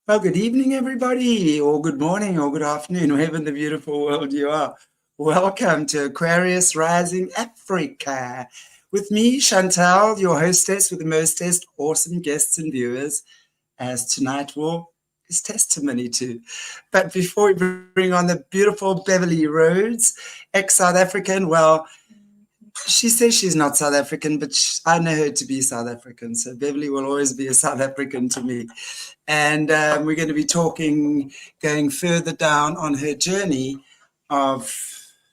Well, good evening, everybody, or good morning, or good afternoon, wherever in the beautiful world you are. Welcome to Aquarius Rising Africa. With me, Chantal, your hostess with the mostest awesome guests and viewers, as tonight is testimony to. But before we bring on the beautiful Beverli Rhodes, ex-South African, well, she says she's not South African, but I know her to be South African. So Beverly will always be a South African to me. And we're going to be going further down on her journey of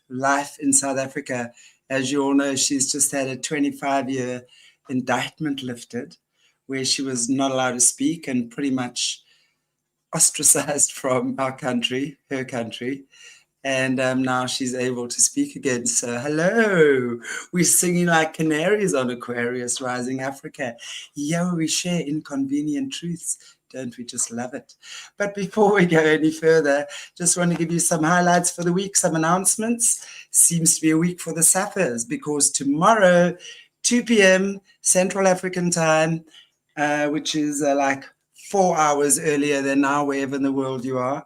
life in South Africa. As you all know, she's just had a 25-year indictment lifted where she was not allowed to speak and pretty much ostracized from our country, her country. And now she's able to speak again. So hello, we're singing like canaries on Aquarius Rising Africa. Yeah, we share inconvenient truths. Don't we just love it? But before we go any further, just want to give you some highlights for the week, some announcements. Seems to be a week for the Sappers because tomorrow, 2 p.m. Central African time, which is like 4 hours earlier than now, wherever in the world you are,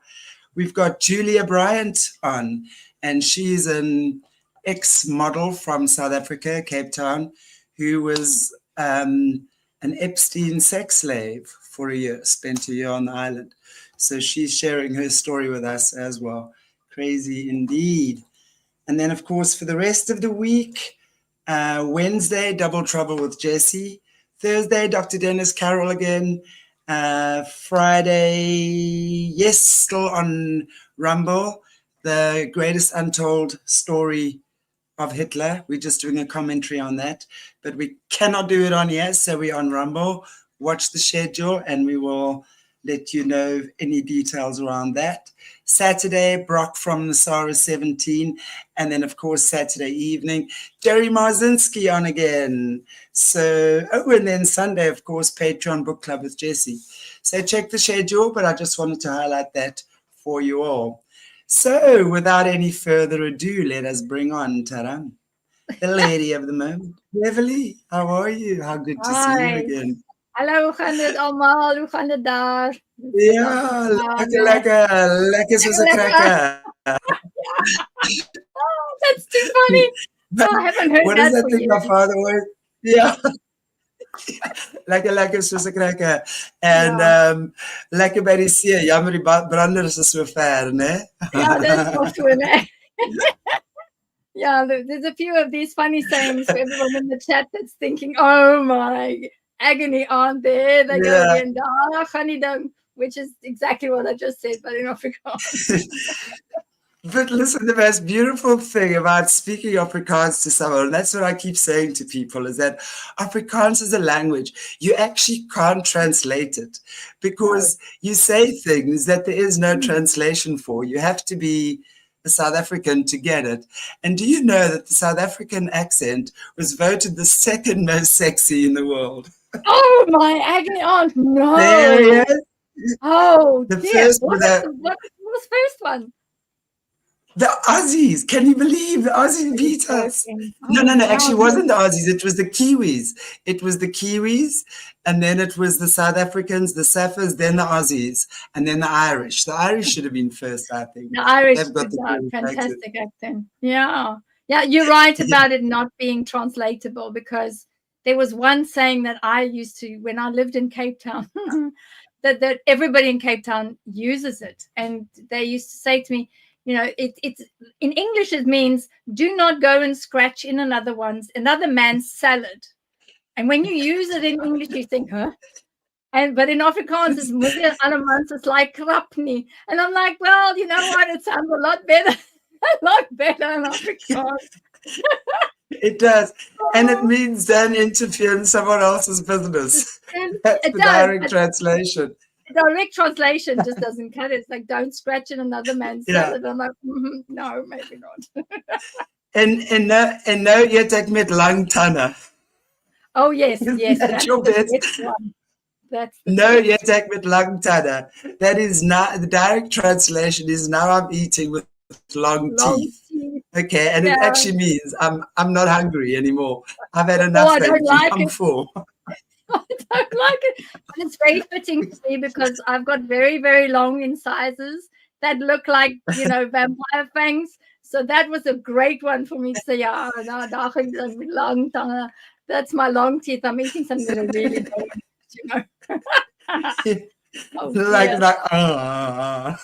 we've got Julia Bryant on, and she's an ex-model from South Africa, Cape Town, who was an Epstein sex slave for a year, spent a year on the island. So she's sharing her story with us as well. Crazy indeed. And then, of course, for the rest of the week, Wednesday, Double Trouble with Jesse. Thursday, Dr. Dennis Carroll again. Friday, yes, still on Rumble, the greatest untold story of Hitler. We're just doing a commentary on that, but we cannot do it on here, so we're on Rumble. Watch the schedule and we will let you know any details around that. Saturday, Brock from Nasara 17, and then of course Saturday evening, Jerry Marzinski on again. So, and then Sunday, of course, Patreon Book Club with Jesse. So check the schedule, but I just wanted to highlight that for you all. So without any further ado, let us bring on Taram, the lady of the moment. Beverly, how are you? How good to see you again. Hallo, hoe gaan het allemaal? Hoe gaan het daar? Ja, lekker soos 'n cracker. Oh, that's too funny. Oh, I haven't heard What that is that for thing my years. father always? Yeah. Lekker soos 'n cracker. En lekker by die see. Jammer die branders is so ver, né? Ja, that's not true, né? Yeah, there's a few of these funny sayings for everyone in the chat that's thinking, oh my, agony on there. They go again, which is exactly what I just said, but in Afrikaans. But listen, the most beautiful thing about speaking Afrikaans to someone, and that's what I keep saying to people, is that Afrikaans is a language. You actually can't translate it because you say things that there is no translation for. You have to be a South African to get it. And do you know that the South African accent was voted the second most sexy in the world? Oh, my agony aunt, no. There he is. Oh, the dear. first What was the first one? The Aussies. Can you believe the Aussies beat us? No. Actually, it wasn't the Aussies. It was the Kiwis. It was the Kiwis, and then it was the South Africans, the Sappers, then the Aussies, and then the Irish. The Irish should have been first, I think. The Irish have got the fantastic accent. Yeah. Yeah, you're right about it not being translatable, because there was one saying that I used to, when I lived in Cape Town, that everybody in Cape Town uses it. And they used to say to me, you know, it's in English, it means do not go and scratch in another man's salad. And when you use it in English, you think, huh? But in Afrikaans, it's like krapni. And I'm like, well, you know what? It sounds a lot better in Afrikaans. It does. And it means don't interfere in someone else's business. That's the direct translation. Direct translation just doesn't cut it. It's like, don't scratch in another man's salad. I'm like, no, maybe not. and no, you take met lang tande. Oh, yes. That's your best. No, you take met lang tande. That is not, the direct translation is now I'm eating with long teeth. Okay, and it actually means I'm not hungry anymore. I've had enough. I don't like I'm it. full. I don't like it. And it's very fitting for me because I've got very, very long incisors that look like, you know, vampire fangs. So that was a great one for me to say, yeah, no, long tongue. That's my long teeth. I'm eating something that I really don't, you know. Oh, like that.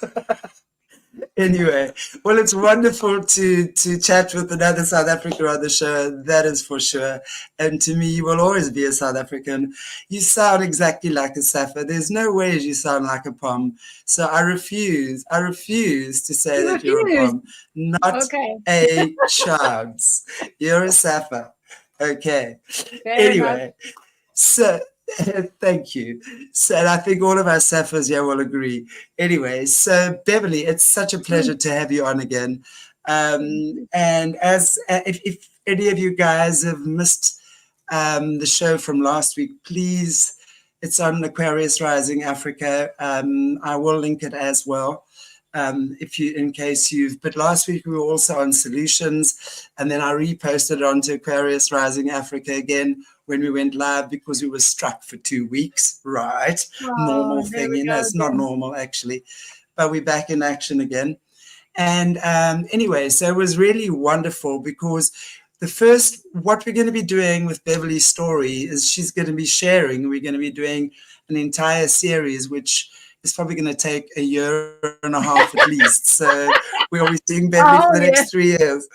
Anyway, well, it's wonderful to chat with another South African on the show. That is for sure. And to me, you will always be a South African. You sound exactly like a Safa. There's no way you sound like a Pom. So I refuse to say that you're a Pom. Not a chance. You're a Safa. Okay. Fair enough. So thank you. So and I think all of our Safas here will agree. Anyway, so Beverly, it's such a pleasure to have you on again. And as if any of you guys have missed the show from last week, please, it's on Aquarius Rising Africa. I will link it as well. But last week we were also on solutions, and then I reposted it onto Aquarius Rising Africa again when we went live because we were struck for 2 weeks, right? Normal thing, you know, it's not normal actually, but we're back in action again. And anyway, so it was really wonderful because what we're going to be doing with Beverly's story is she's going to be sharing, we're going to be doing an entire series, which is probably going to take a year and a half at least. So we'll be seeing Beverly for the next 3 years.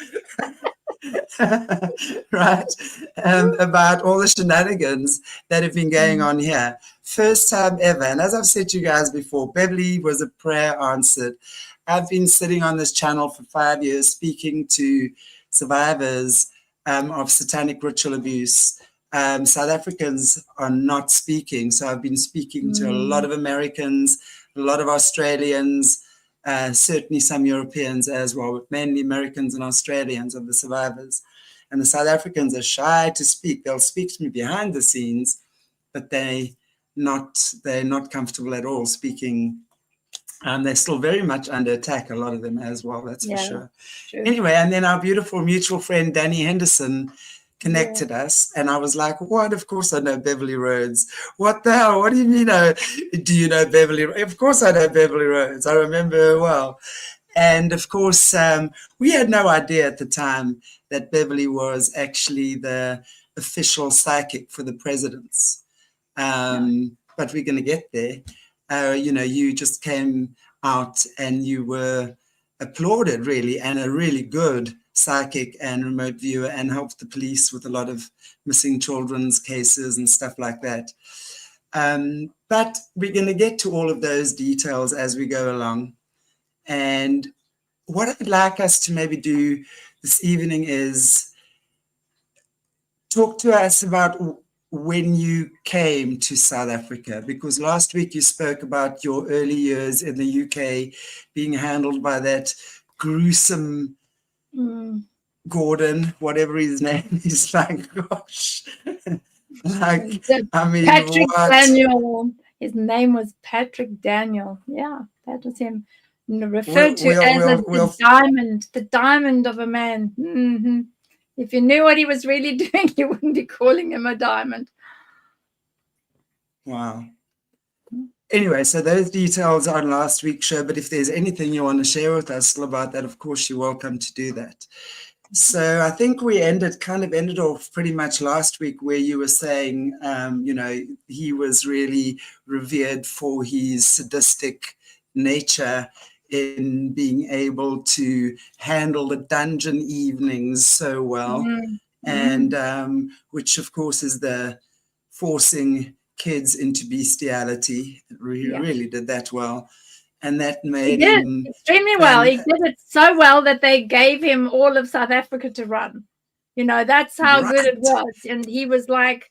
Right, about all the shenanigans that have been going on here. First time ever. And as I've said to you guys before, Beverly was a prayer answered. I've been sitting on this channel for 5 years speaking to survivors of satanic ritual abuse. South Africans are not speaking. So I've been speaking to a lot of Americans, a lot of Australians, certainly some Europeans as well, but mainly Americans and Australians of the survivors. And the South Africans are shy to speak. They'll speak to me behind the scenes, but they're not comfortable at all speaking. They're still very much under attack, a lot of them as well, that's for sure. True. Anyway, and then our beautiful mutual friend, Danny Henderson, connected us, and I was like, what? Of course I know Beverli Rhodes. What the hell? What do you mean? Do you know Beverly? Of course I know Beverli Rhodes. I remember her well. And of course, we had no idea at the time that Beverly was actually the official psychic for the presidents. But we're going to get there. You know, you just came out and you were applauded, really, and a really good psychic and remote viewer, and helped the police with a lot of missing children's cases and stuff like that. But we're going to get to all of those details as we go along. And what I'd like us to maybe do this evening is talk to us about when you came to South Africa, because last week you spoke about your early years in the UK being handled by that gruesome Gordon, whatever his name is. Like, gosh. Like, I mean, Patrick Daniel. His name was Patrick Daniel. Yeah, that was him. Referred to as the diamond of a man. If you knew what he was really doing, you wouldn't be calling him a diamond. Wow. Anyway, so those details are on last week's show, but if there's anything you want to share with us about that, of course, you're welcome to do that. So I think we ended off pretty much last week where you were saying, you know, he was really revered for his sadistic nature in being able to handle the dungeon evenings so well, and which of course is the forcing kids into bestiality. Really did that well, and that made him extremely well. He did it so well that they gave him all of South Africa to run. You know, that's how good it was. And he was like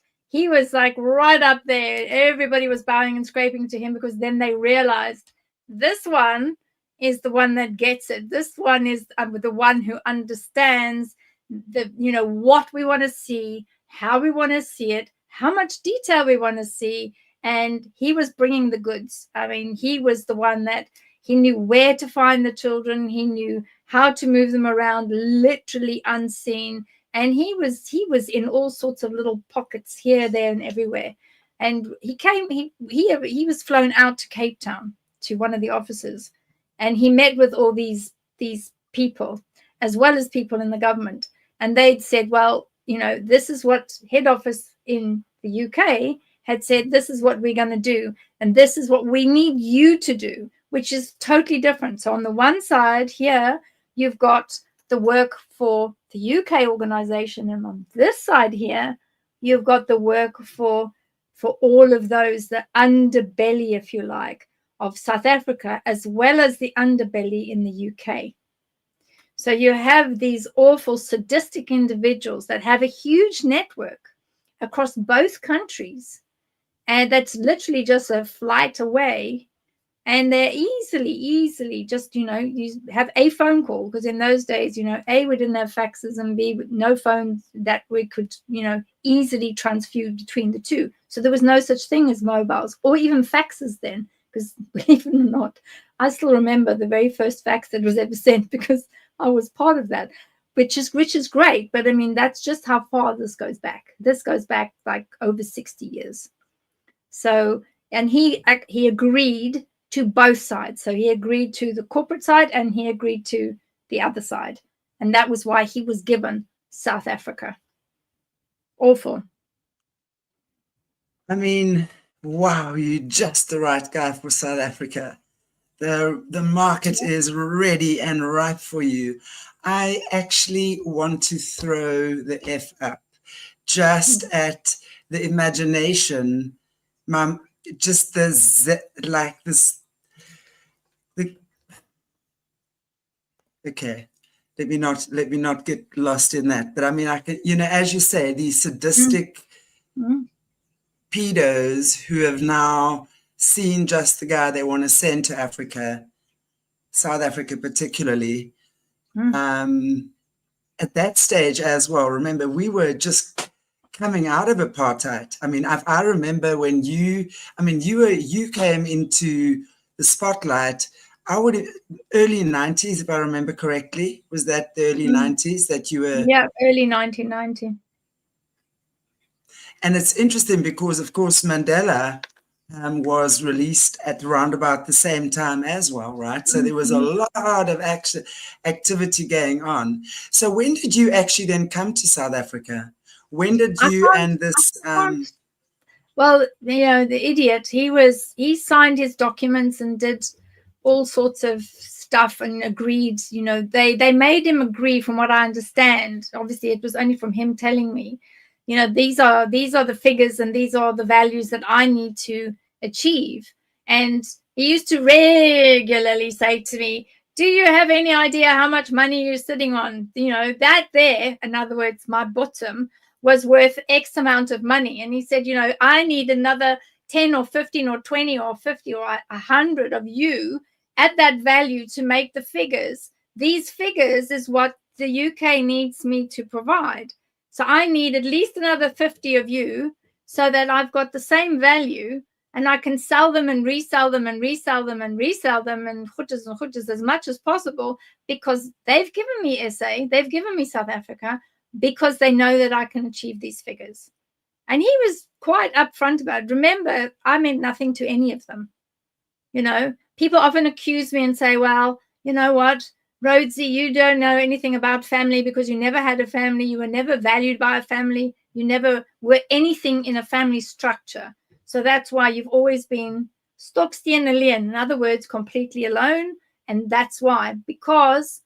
right up there. Everybody was bowing and scraping to him, because then they realized this one is the one that gets it. This one is the one who understands what we want to see, how we want to see it, how much detail we want to see. And he was bringing the goods. I mean, he was the one that he knew where to find the children. He knew how to move them around, literally unseen. And he was in all sorts of little pockets here, there, and everywhere. And he was flown out to Cape Town to one of the offices, and he met with all these people, as well as people in the government. And they'd said, well, this is what head office in the UK had said, this is what we're going to do, and this is what we need you to do, which is totally different. So on the one side here, you've got the work for the UK organization, and on this side here, you've got the work for all of those, the underbelly, if you like, of South Africa, as well as the underbelly in the UK. So you have these awful sadistic individuals that have a huge network across both countries, and that's literally just a flight away. And they're easily just, you have a phone call, because in those days, A, we didn't have faxes, and B, no phones that we could, easily transfuse between the two. So there was no such thing as mobiles or even faxes then, because believe it or not, I still remember the very first fax that was ever sent, because I was part of that, which is great. But I mean, that's just how far this goes back. This goes back like over 60 years. So, and he agreed to both sides. So he agreed to the corporate side and he agreed to the other side. And that was why he was given South Africa. Awful. I mean, wow, you're just the right guy for South Africa. The market is ready and ripe for you. I actually want to throw the F up just at the imagination, just like this. Okay, let me not get lost in that. But I mean, I can, as you say, these sadistic pedos who have now seen just the guy they want to send to Africa, South Africa particularly, at that stage as well. Remember, we were just coming out of apartheid. I mean, I remember when you came into the spotlight, early 90s, if I remember correctly. Was that the early 90s that you were? Yeah, early 1990. And it's interesting because, of course, Mandela was released at around about the same time as well, right? So there was a lot of activity going on. So when did you actually then come to South Africa? When did you and this... Well, the idiot, he signed his documents and did all sorts of stuff and agreed, they made him agree, from what I understand. Obviously, it was only from him telling me, these are the figures and these are the values that I need to achieve. And he used to regularly say to me, do you have any idea how much money you're sitting on? That there, in other words, my bottom was worth X amount of money. And he said, I need another 10 or 15 or 20 or 50 or 100 of you at that value to make the figures. These figures is what the UK needs me to provide. So I need at least another 50 of you so that I've got the same value and I can sell them and resell them and resell them and resell them and khutjas as much as possible, because they've given me SA, they've given me South Africa, because they know that I can achieve these figures. And he was quite upfront about it. Remember, I meant nothing to any of them. People often accuse me and say, well, you know what, Rhodesy, you don't know anything about family because you never had a family. You were never valued by a family. You never were anything in a family structure. So that's why you've always been stokstien alleen, in other words, completely alone. And that's why, because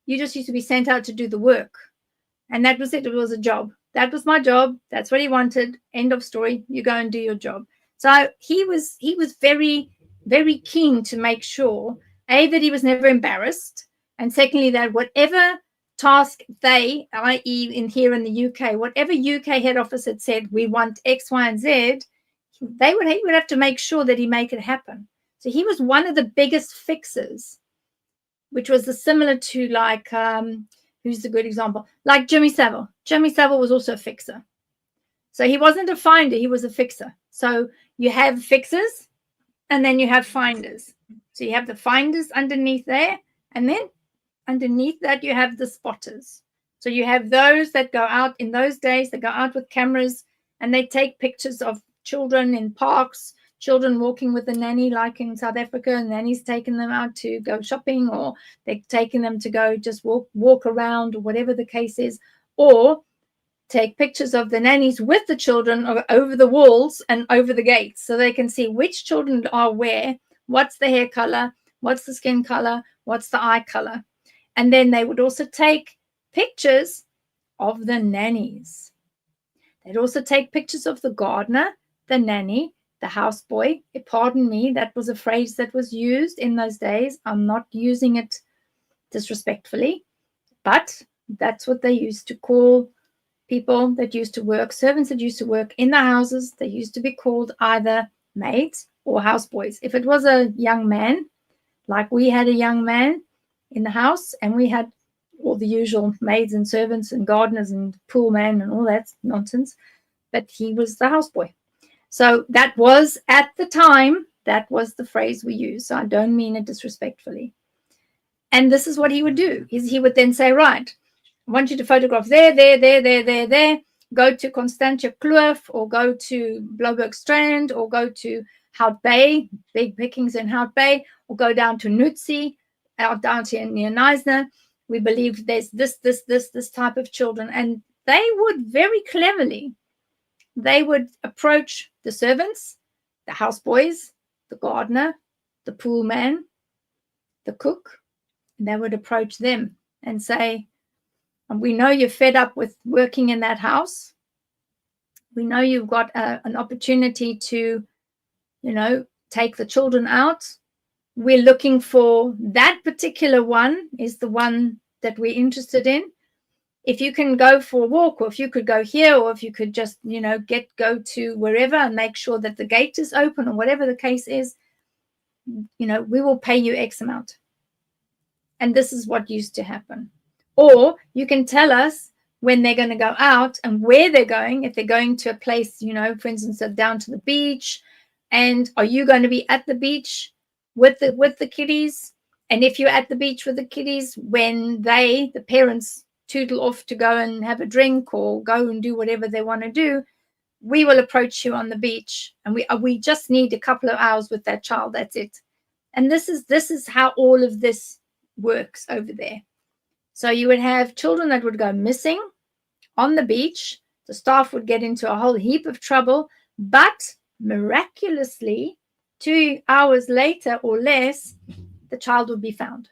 you just used to be sent out to do the work. And that was it. It was a job. That was my job. That's what he wanted. End of story. You go and do your job. So he was very, very keen to make sure, A, that he was never embarrassed, and secondly, that whatever task they, i.e. here in the UK, whatever UK head office had said, we want X, Y, and Z, he would have to make sure that he make it happen. So he was one of the biggest fixers, which was similar to like, who's a good example? Like Jimmy Savile. Jimmy Savile was also a fixer. So he wasn't a finder, he was a fixer. So you have fixers and then you have finders. So you have the finders underneath there, and then underneath that you have the spotters. So you have those that go out in those days, that go out with cameras and they take pictures of children in parks, children walking with a nanny, like in South Africa, and nanny's taking them out to go shopping, or they're taking them to go just walk around, or whatever the case is, or take pictures of the nannies with the children over the walls and over the gates, so they can see which children are where, what's the hair color, what's the skin color, what's the eye color. And then they would also take pictures of the nannies. They'd also take pictures of the gardener, the nanny, the houseboy. Pardon me, that was a phrase that was used in those days. I'm not using it disrespectfully, but that's what they used to call people that used to work, servants that used to work in the houses. They used to be called either maids or houseboys. If it was a young man, like we had a young man in the house, and we had all the usual maids and servants and gardeners and pool men and all that nonsense, but he was the houseboy. So that was, at the time, that was the phrase we used. So I don't mean it disrespectfully. And this is what he would do. He would then say, right, I want you to photograph there. Go to Constantia Kloof, or go to Bloberg Strand, or go to Hout Bay, big pickings in Hout Bay, or go down to Nutsi, out down here near Neisner. We believe there's this type of children. And they would very cleverly, they would approach the servants, the houseboys, the gardener, the pool man, the cook, and they would approach them and say, we know you're fed up with working in that house. We know you've got an opportunity to, take the children out. We're looking for that particular one, is the one that we're interested in. If you can go for a walk, or if you could go here, or if you could just, go to wherever and make sure that the gate is open, or whatever the case is, we will pay you X amount. And this is what used to happen. Or you can tell us when they're going to go out and where they're going. If they're going to a place, for instance, down to the beach, and are you going to be at the beach with the kiddies? And if you're at the beach with the kiddies, when the parents tootle off to go and have a drink or go and do whatever they want to do, we will approach you on the beach, and we just need a couple of hours with that child. That's it. And this is how all of this works over there. So you would have children that would go missing on the beach. The staff would get into a whole heap of trouble, but miraculously, 2 hours later or less, the child would be found.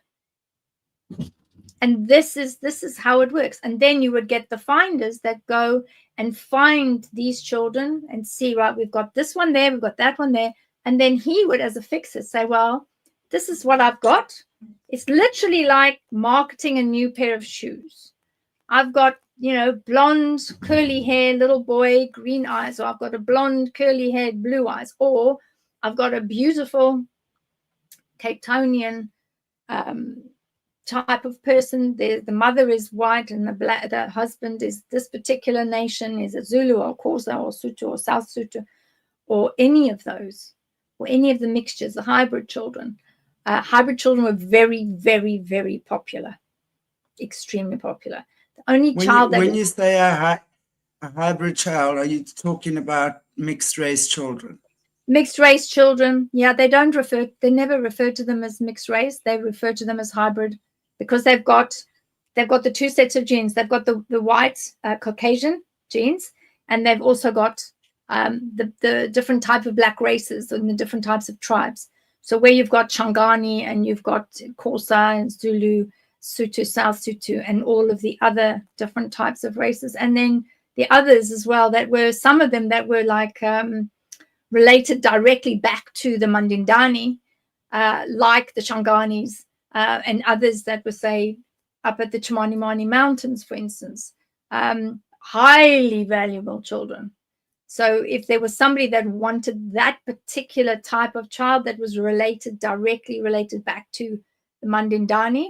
And this is how it works. And then you would get the finders that go and find these children and see, right, we've got this one there, we've got that one there. And then he would, as a fixer, say, well, this is what I've got. It's literally like marketing a new pair of shoes. I've got, blonde, curly hair, little boy, green eyes, or I've got a blonde, curly haired, blue eyes, or I've got a beautiful Cape Townian type of person. The mother is white, and the husband is this particular nation, is a Zulu or Xhosa or Sotho or South Sotho, or any of those, or any of the mixtures, the hybrid children. Hybrid children were very, very, very popular, extremely popular. The only child when you say a hybrid child, are you talking about mixed race children? Mixed race children, yeah, they never refer to them as mixed race. They refer to them as hybrid, because they've got the two sets of genes. They've got the white Caucasian genes, and they've also got the different type of black races and the different types of tribes. So where you've got Shangani, and you've got Xhosa and Zulu, Sotho, South Sotho, and all of the other different types of races. And then the others as well, that were some of them that were like related directly back to the Mandindani, like the Shanganis, and others that were, say, up at the Chimanimani Mountains, for instance. Highly valuable children. So if there was somebody that wanted that particular type of child that was directly related back to the Mandindani,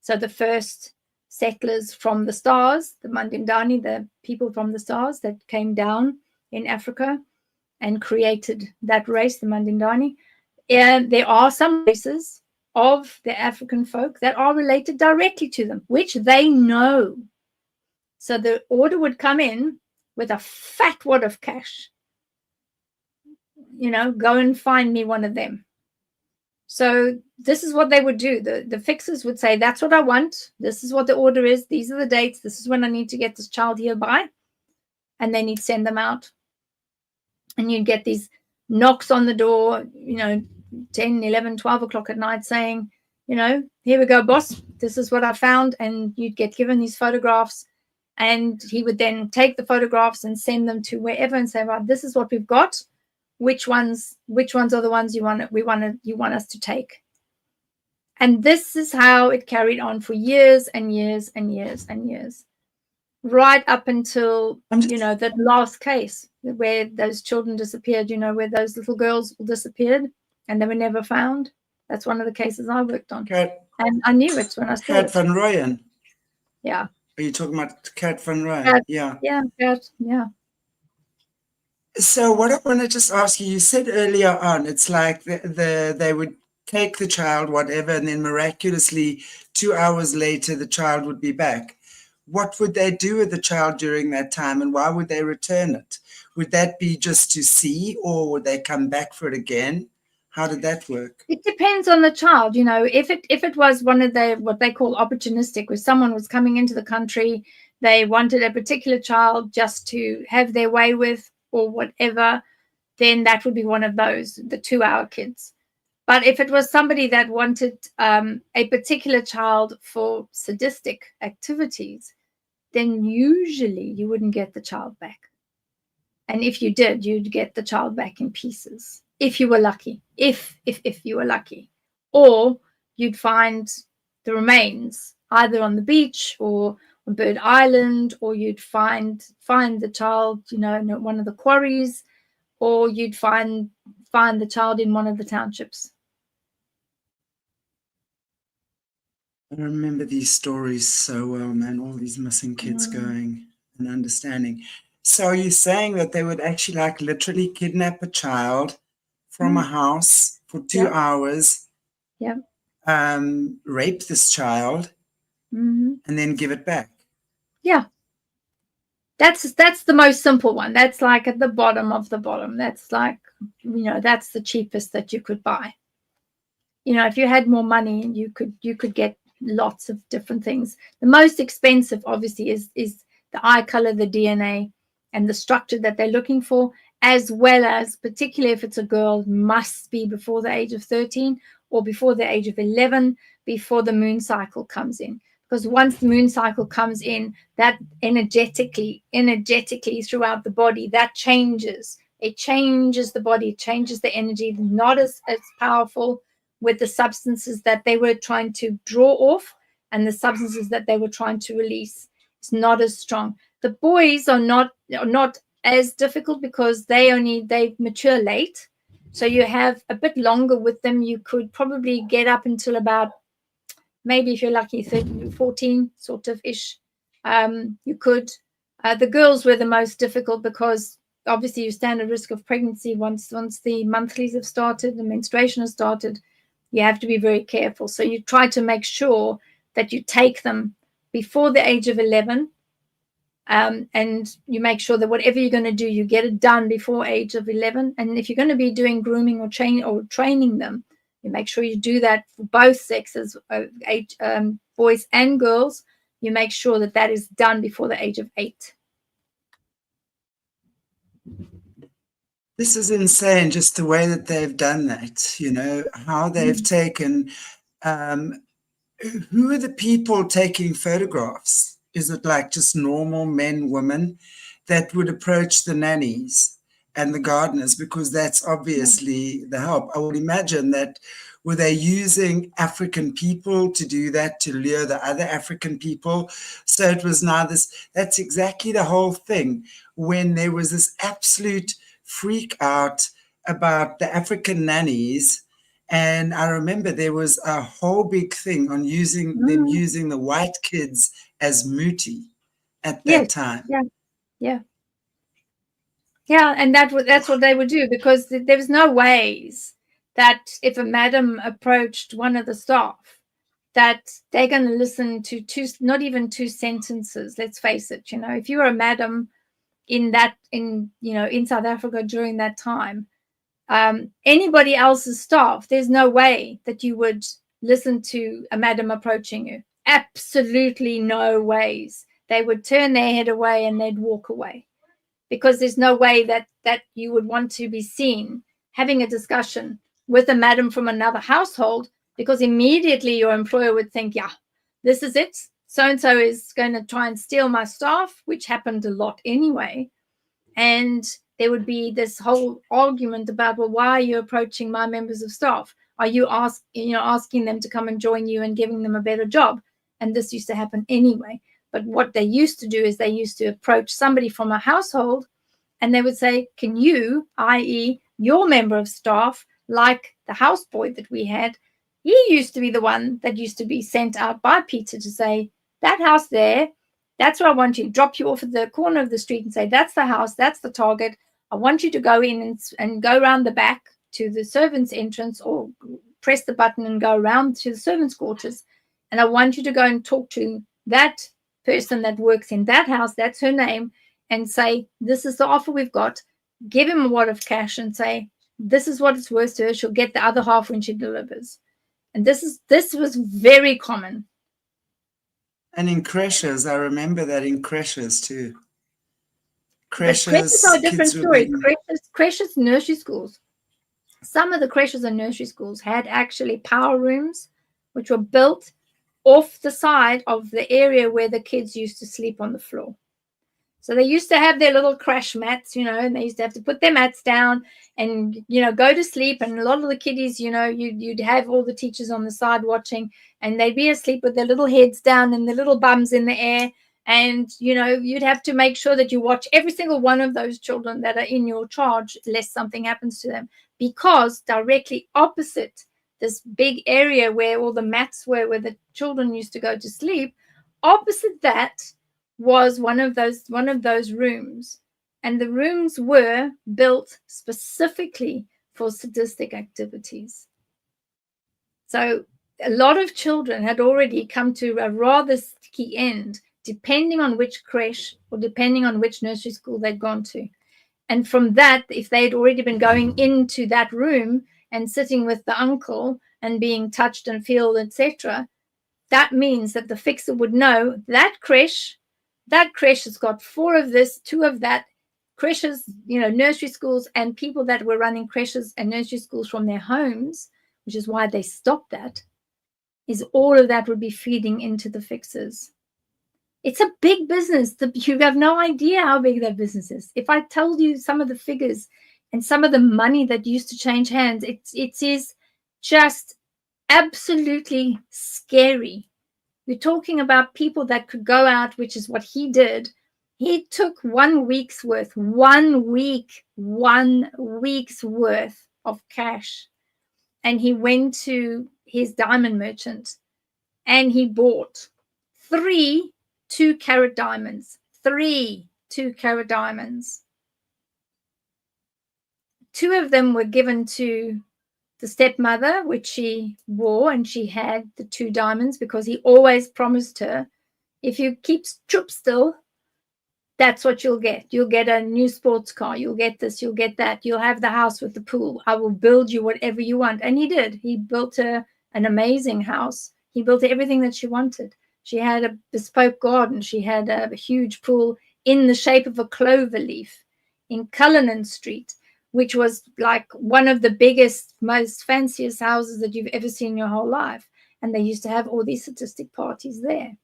so the first settlers from the stars, the Mandindani, the people from the stars that came down in Africa and created that race, the Mandindani, and there are some races of the African folk that are related directly to them, which they know. So the order would come in with a fat wad of cash. go and find me one of them. So this is what they would do. The fixers would say, that's what I want. This is what the order is. These are the dates. This is when I need to get this child here by. And then he'd send them out. And you'd get these knocks on the door, 10, 11, 12 o'clock at night saying, here we go, boss. This is what I found. And you'd get given these photographs. And he would then take the photographs and send them to wherever and say, right, this is what we've got. Which ones are the ones you want us to take? And this is how it carried on for years and years and years and years, right up until that last case where those children disappeared. Where those little girls disappeared and they were never found. That's one of the cases I worked on, and I knew it when I saw Kat van Rooyen. Yeah. Are you talking about Kat van Rooyen? Yeah. Kat, yeah. So what I want to just ask you said earlier on, it's like they would take the child, whatever, and then miraculously 2 hours later, the child would be back. What would they do with the child during that time, and why would they return it? Would that be just to see, or would they come back for it again? How did that work? It depends on the child. If it was one of what they call opportunistic, where someone was coming into the country, they wanted a particular child just to have their way with, or whatever, then that would be one of those, the 2-hour kids. But if it was somebody that wanted a particular child for sadistic activities, then usually you wouldn't get the child back. And if you did, you'd get the child back in pieces, if you were lucky, if you were lucky. Or you'd find the remains either on the beach or on Bird Island, or you'd find the child, in one of the quarries, or you'd find the child in one of the townships. I remember these stories so well, man, all these missing kids going and understanding. So are you saying that they would actually literally kidnap a child from a house for 2 hours, rape this child, and then give it back? Yeah. That's the most simple one. That's at the bottom of the bottom. That's that's the cheapest that you could buy. If you had more money, you could get lots of different things. The most expensive, obviously, is the eye color, the DNA, and the structure that they're looking for, as well as, particularly if it's a girl, must be before the age of 13 or before the age of 11, before the moon cycle comes in. Because once the moon cycle comes in, that energetically throughout the body, that changes. It changes the body, it changes the energy, not as powerful with the substances that they were trying to draw off and the substances that they were trying to release. It's not as strong. The boys are not as difficult because they mature late. So you have a bit longer with them. You could probably get up until about, maybe if you're lucky, 13, 14 sort of ish. You could. The girls were the most difficult because obviously you stand at risk of pregnancy once the monthlies have started, the menstruation has started. You have to be very careful. So you try to make sure that you take them before the age of 11, and you make sure that whatever you're going to do, you get it done before age of 11. And if you're going to be doing grooming or training them, you make sure you do that for both sexes, boys and girls. You make sure that is done before the age of 8. This is insane, just the way that they've done that, how they've taken, who are the people taking photographs? Is it just normal men, women that would approach the nannies and the gardeners? Because that's obviously the help. I would imagine that, were they using African people to do that, to lure the other African people? So it was now that's exactly the whole thing, when there was this absolute freak out about the African nannies. And I remember there was a whole big thing on using the white kids as muti at that time. Yeah, and that's what they would do, because there was no ways that if a madam approached one of the staff, that they're going to listen to not even 2 sentences. Let's face it, if you were a madam in South Africa during that time, anybody else's staff, there's no way that you would listen to a madam approaching you. Absolutely no ways. They would turn their head away and they'd walk away, because there's no way that you would want to be seen having a discussion with a madam from another household, because immediately your employer would think, yeah, this is it. So-and-so is going to try and steal my staff, which happened a lot anyway. And there would be this whole argument about, well, why are you approaching my members of staff? Are you asking them to come and join you and giving them a better job? And this used to happen anyway. But what they used to do is they used to approach somebody from a household, and they would say, can you, i.e. your member of staff, like the houseboy that we had, he used to be the one that used to be sent out by Peter to say, that house there, that's where I want you to drop you off at the corner of the street and say, that's the house, that's the target. I want you to go in and go around the back to the servants' entrance, or press the button and go around to the servants' quarters. And I want you to go and talk to that person that works in that house, that's her name, and say, this is the offer we've got. Give him a wad of cash and say, this is what it's worth to her. She'll get the other half when she delivers. And this was very common. And in creches, I remember that in creches too. Creches are a different story. Creches, nursery schools. Some of the creches and nursery schools had actually power rooms, which were built off the side of the area where the kids used to sleep on the floor. So they used to have their little crash mats, and they used to have to put their mats down and, go to sleep. And a lot of the kiddies, you'd have all the teachers on the side watching, and they'd be asleep with their little heads down and their little bums in the air. And, you'd have to make sure that you watch every single one of those children that are in your charge, lest something happens to them. Because directly opposite this big area where all the mats were, where the children used to go to sleep, opposite that was one of those rooms. And the rooms were built specifically for sadistic activities. So a lot of children had already come to a rather sticky end, depending on which creche or depending on which nursery school they'd gone to. And from that, if they'd already been going into that room and sitting with the uncle and being touched and feel, etc., that means that the fixer would know that creche has got 4 of this, 2 of that. Creches, nursery schools and people that were running creches and nursery schools from their homes, which is why they stopped that, is all of that would be feeding into the fixers. It's a big business. You have no idea how big that business is. If I told you some of the figures and some of the money that used to change hands, it is just absolutely scary. We're talking about people that could go out, which is what he did. He took 1 week's worth, 1 week's worth of cash, and he went to his diamond merchant and he bought 3 2-carat diamonds. 3 2-carat diamonds. 2 of them were given to the stepmother, which she wore, and she had the 2 diamonds because he always promised her, if you keep troop still, that's what you'll get. You'll get a new sports car. You'll get this. You'll get that. You'll have the house with the pool. I will build you whatever you want. And he did. He built her an amazing house. He built her everything that she wanted. She had a bespoke garden. She had a huge pool in the shape of a clover leaf in Cullinan Street, which was like one of the biggest, most fanciest houses that you've ever seen in your whole life. And they used to have all these sadistic parties there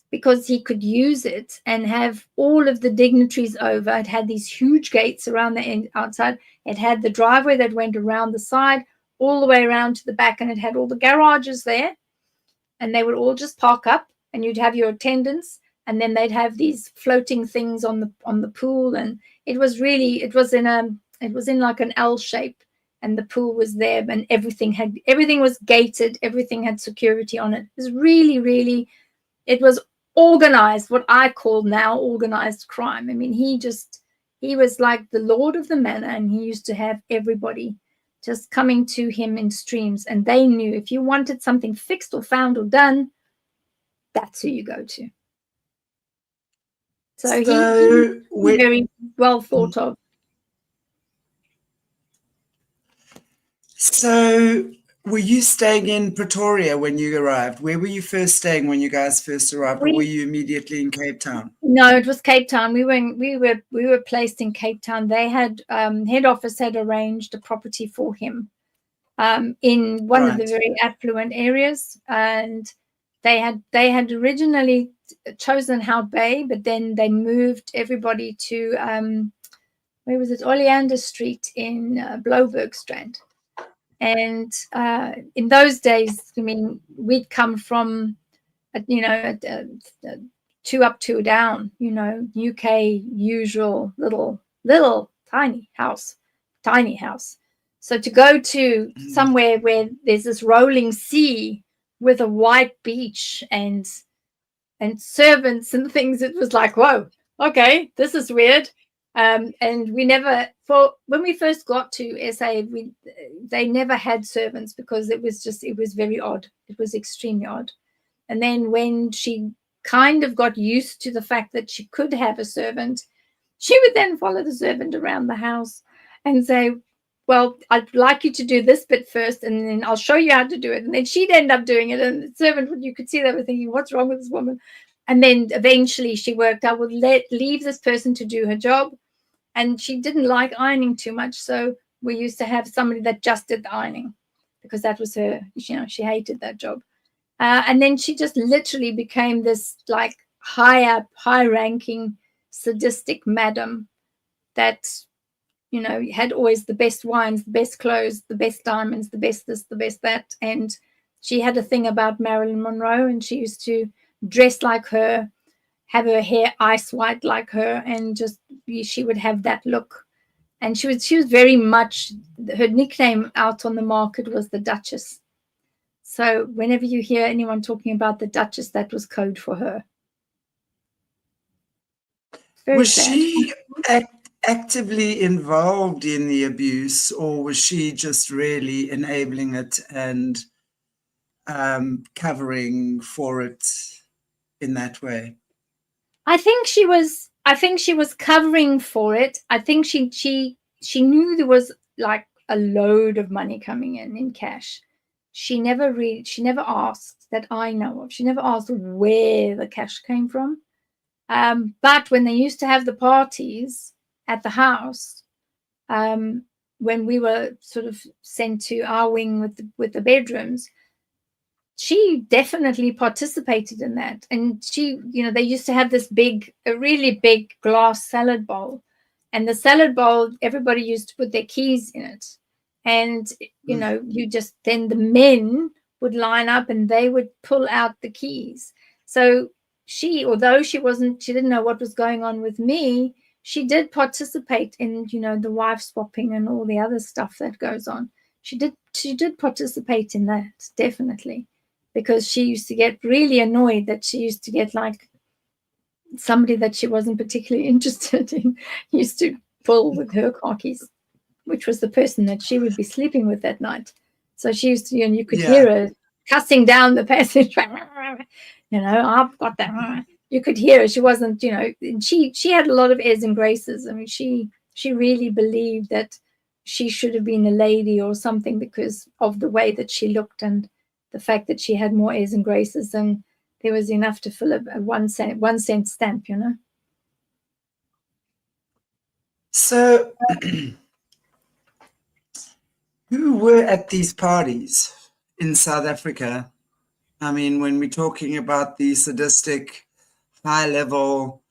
because he could use it and have all of the dignitaries over. It had these huge gates around the outside. It had the driveway that went around the side all the way around to the back, and it had all the garages there. And they would all just park up, and you'd have your attendants, and then they'd have these floating things on the pool. And it was in like an L shape, and the pool was there, and everything was gated, everything had security on it. It was really, it was organized, what I call now organized crime. I mean, he was like the lord of the manor, and he used to have everybody just coming to him in streams, and they knew if you wanted something fixed or found or done, that's who you go to. So he was very well thought of. So, were you staying in Pretoria when you arrived? Where were you first staying when you guys first arrived, or were you immediately in Cape Town? No, it was Cape Town. We were placed in Cape Town. They had head office had arranged a property for him in one of the very affluent areas, and they had originally chosen Hout Bay, but then they moved everybody to where was it? Oleander Street in Blouberg Strand. And in those days, I mean, we'd come from, two up, two down, UK usual little tiny house. So to go to somewhere where there's this rolling sea with a white beach and servants and things, it was like, whoa, okay, this is weird. And we never, when we first got to SA, they never had servants because it was very odd. It was extremely odd. And then when she kind of got used to the fact that she could have a servant, she would then follow the servant around the house and say, well, I'd like you to do this bit first, and then I'll show you how to do it. And then she'd end up doing it. And the servant, you could see they were thinking, what's wrong with this woman? And then eventually she worked out, well, leave this person to do her job. And she didn't like ironing too much. So we used to have somebody that just did the ironing because that was her, she hated that job. And then she just literally became this like high-ranking, sadistic madam that, had always the best wines, the best clothes, the best diamonds, the best this, the best that. And she had a thing about Marilyn Monroe, and she used to dress like her, have her hair ice white like her, and she would have that look. And she was very much, her nickname out on the market was the Duchess. So whenever you hear anyone talking about the Duchess, that was code for her. Was she actively involved in the abuse, or was she just really enabling it and covering for it in that way? I think she was covering for it. I think she knew there was like a load of money coming in cash. She never asked, that I know of. She never asked where the cash came from. But when they used to have the parties at the house, when we were sort of sent to our wing with the bedrooms, she definitely participated in that. And she, they used to have a really big glass salad bowl, and the salad bowl, everybody used to put their keys in it. And, then the men would line up and they would pull out the keys. So although she didn't know what was going on with me, she did participate in, the wife swapping and all the other stuff that goes on. She did participate in that, definitely, because she used to get really annoyed that she used to get like somebody that she wasn't particularly interested in used to pull with her car keys, which was the person that she would be sleeping with that night. So she used to, you could hear her cussing down the passage. I've got that. You could hear her. She wasn't, she had a lot of airs and graces. I mean, she really believed that she should have been a lady or something because of the way that she looked and the fact that she had more airs and graces, and there was enough to fill a 1 cent stamp, So who were at these parties in South Africa? I mean, when we're talking about the sadistic, high-level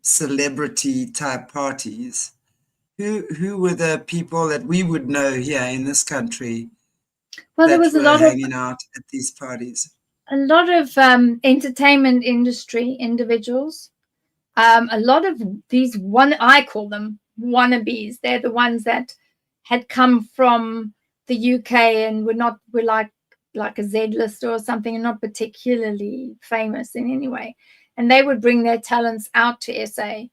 celebrity type parties, who were the people that we would know here in this country? Well, there was a lot hanging out at these parties. A lot of entertainment industry individuals. A lot of these I call them wannabes. They're the ones that had come from the UK and were like a Z-lister or something, and not particularly famous in any way. And they would bring their talents out to SA.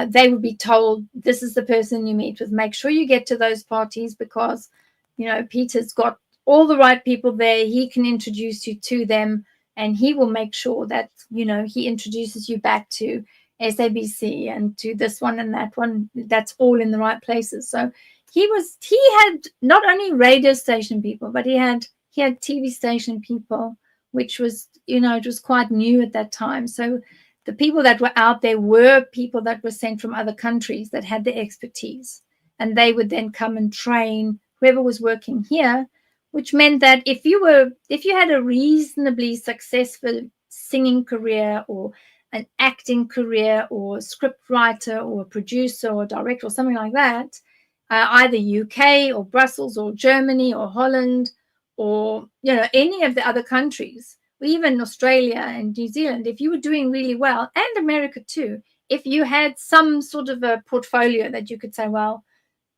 They would be told, this is the person you meet with. Make sure you get to those parties because, Peter's got all the right people there. He can introduce you to them, and he will make sure that, he introduces you back to SABC and to this one and that one. That's all in the right places. So he had not only radio station people, but he had TV station people, which was, it was quite new at that time. So the people that were out there were people that were sent from other countries that had the expertise, and they would then come and train whoever was working here, which meant that if you had a reasonably successful singing career or an acting career or a script writer or a producer or director or something like that, either UK or Brussels or Germany or Holland or any of the other countries, or even Australia and New Zealand, if you were doing really well, and America too, if you had some sort of a portfolio that you could say, well,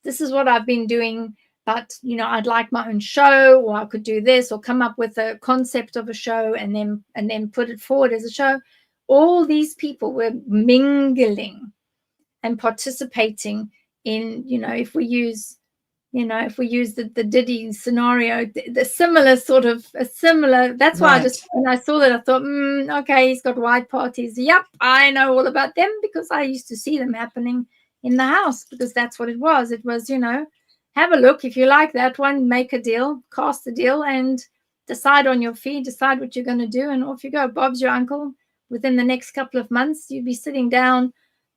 this is what I've been doing, but I'd like my own show, or I could do this, or come up with a concept of a show and then put it forward as a show. All these people were mingling and participating in, if we use the Diddy scenario, the similar that's why Right. when I saw that, I thought, okay, he's got white parties. Yep, I know all about them because I used to see them happening in the house, because that's what it was. It was, have a look. If you like that one, make a deal, cast a deal, and decide on your fee, decide what you're going to do, and off you go. Bob's your uncle. Within the next couple of months, you'd be sitting down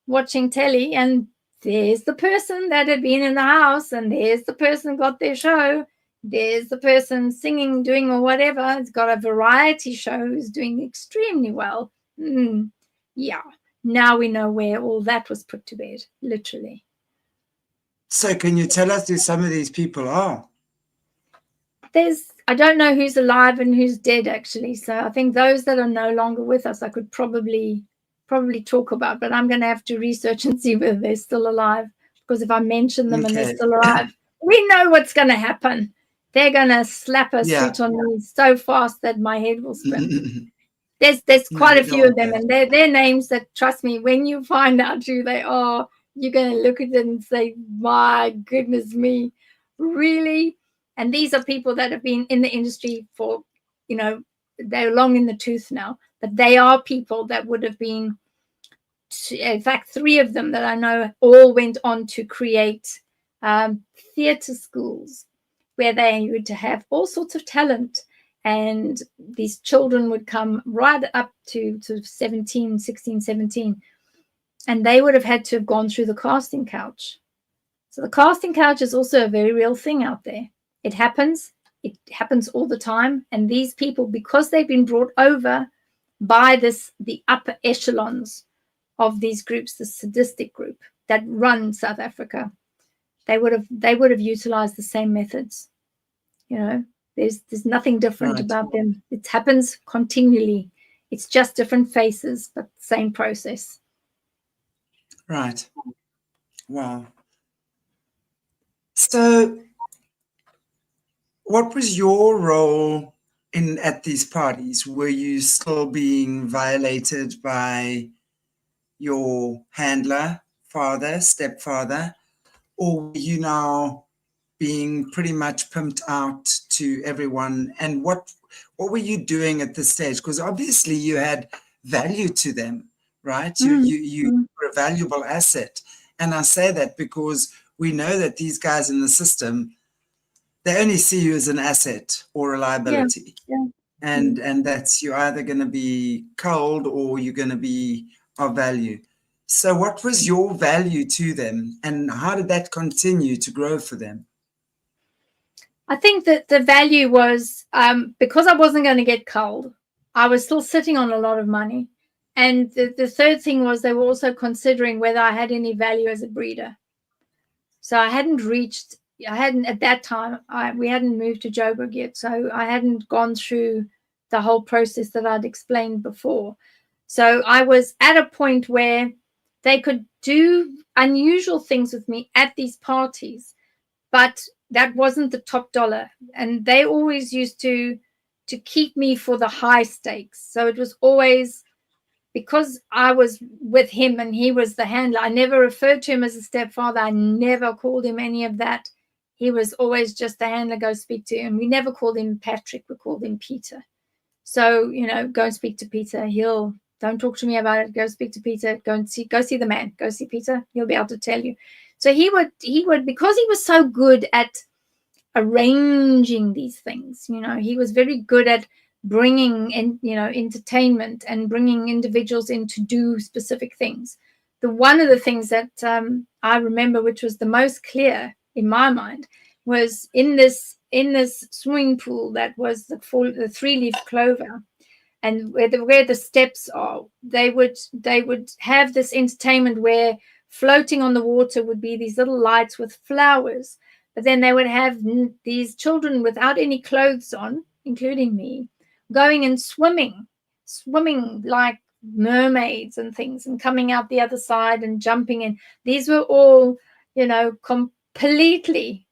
watching telly, and there's the person that had been in the house, and there's the person got their show, there's the person singing, doing, or whatever. It's got a variety show who's doing extremely well. Yeah, now we know where all that was put to bed, literally. So can you tell us who some of these people are? I don't know who's alive and who's dead, actually. So I think those that are no longer with us, I could probably talk about, but I'm going to have to research and see whether they're still alive, because if I mention them and they're still alive, we know what's going to happen. They're going to slap a suit on me so fast that my head will spin. There's quite a few of them, and they're names that, trust me, when you find out who they are, you're going to look at them and say, my goodness me, really? And these are people that have been in the industry for, they're long in the tooth now, but they are people that would have been, in fact, 3 of them that I know all went on to create theatre schools where they would have all sorts of talent, and these children would come right up to 16, 17, and they would have had to have gone through the casting couch. So the casting couch is also a very real thing out there. It happens all the time, and these people, because they've been brought over by the upper echelons of these groups, the sadistic group that run South Africa, they would have utilized the same methods. There's nothing different about them. It happens continually. It's just different faces, but same process. Right. Wow. So what was your role at these parties? Were you still being violated by your handler, father, stepfather, or were you now being pretty much pimped out to everyone? And what were you doing at this stage? Because obviously you had value to them, right? You were a valuable asset. And I say that because we know that these guys in the system, they only see you as an asset or a liability. And that's, you're either going to be cold or you're going to be of value. So what was your value to them, and how did that continue to grow for them? I think that the value was, because I wasn't going to get cold, I was still sitting on a lot of money. And the third thing was they were also considering whether I had any value as a breeder. So I hadn't at that time, we hadn't moved to Joburg yet. So I hadn't gone through the whole process that I'd explained before. So I was at a point where they could do unusual things with me at these parties, but that wasn't the top dollar. And they always used to keep me for the high stakes. So it was always, because I was with him and he was the handler, I never referred to him as a stepfather. I never called him any of that. He was always just the handler, go speak to him. We never called him Patrick, we called him Peter. So, go and speak to Peter. Don't talk to me about it. Go speak to Peter. Go see the man. Go see Peter. He'll be able to tell you. So he would, because he was so good at arranging these things, he was very good at bringing in, entertainment and bringing individuals in to do specific things. One of the things that I remember, which was the most clear in my mind, was in this swimming pool that was the 3-leaf clover, and where the steps are, they would have this entertainment where floating on the water would be these little lights with flowers, but then they would have these children without any clothes on, including me, going and swimming like mermaids and things, and coming out the other side and jumping in. These were all, completely,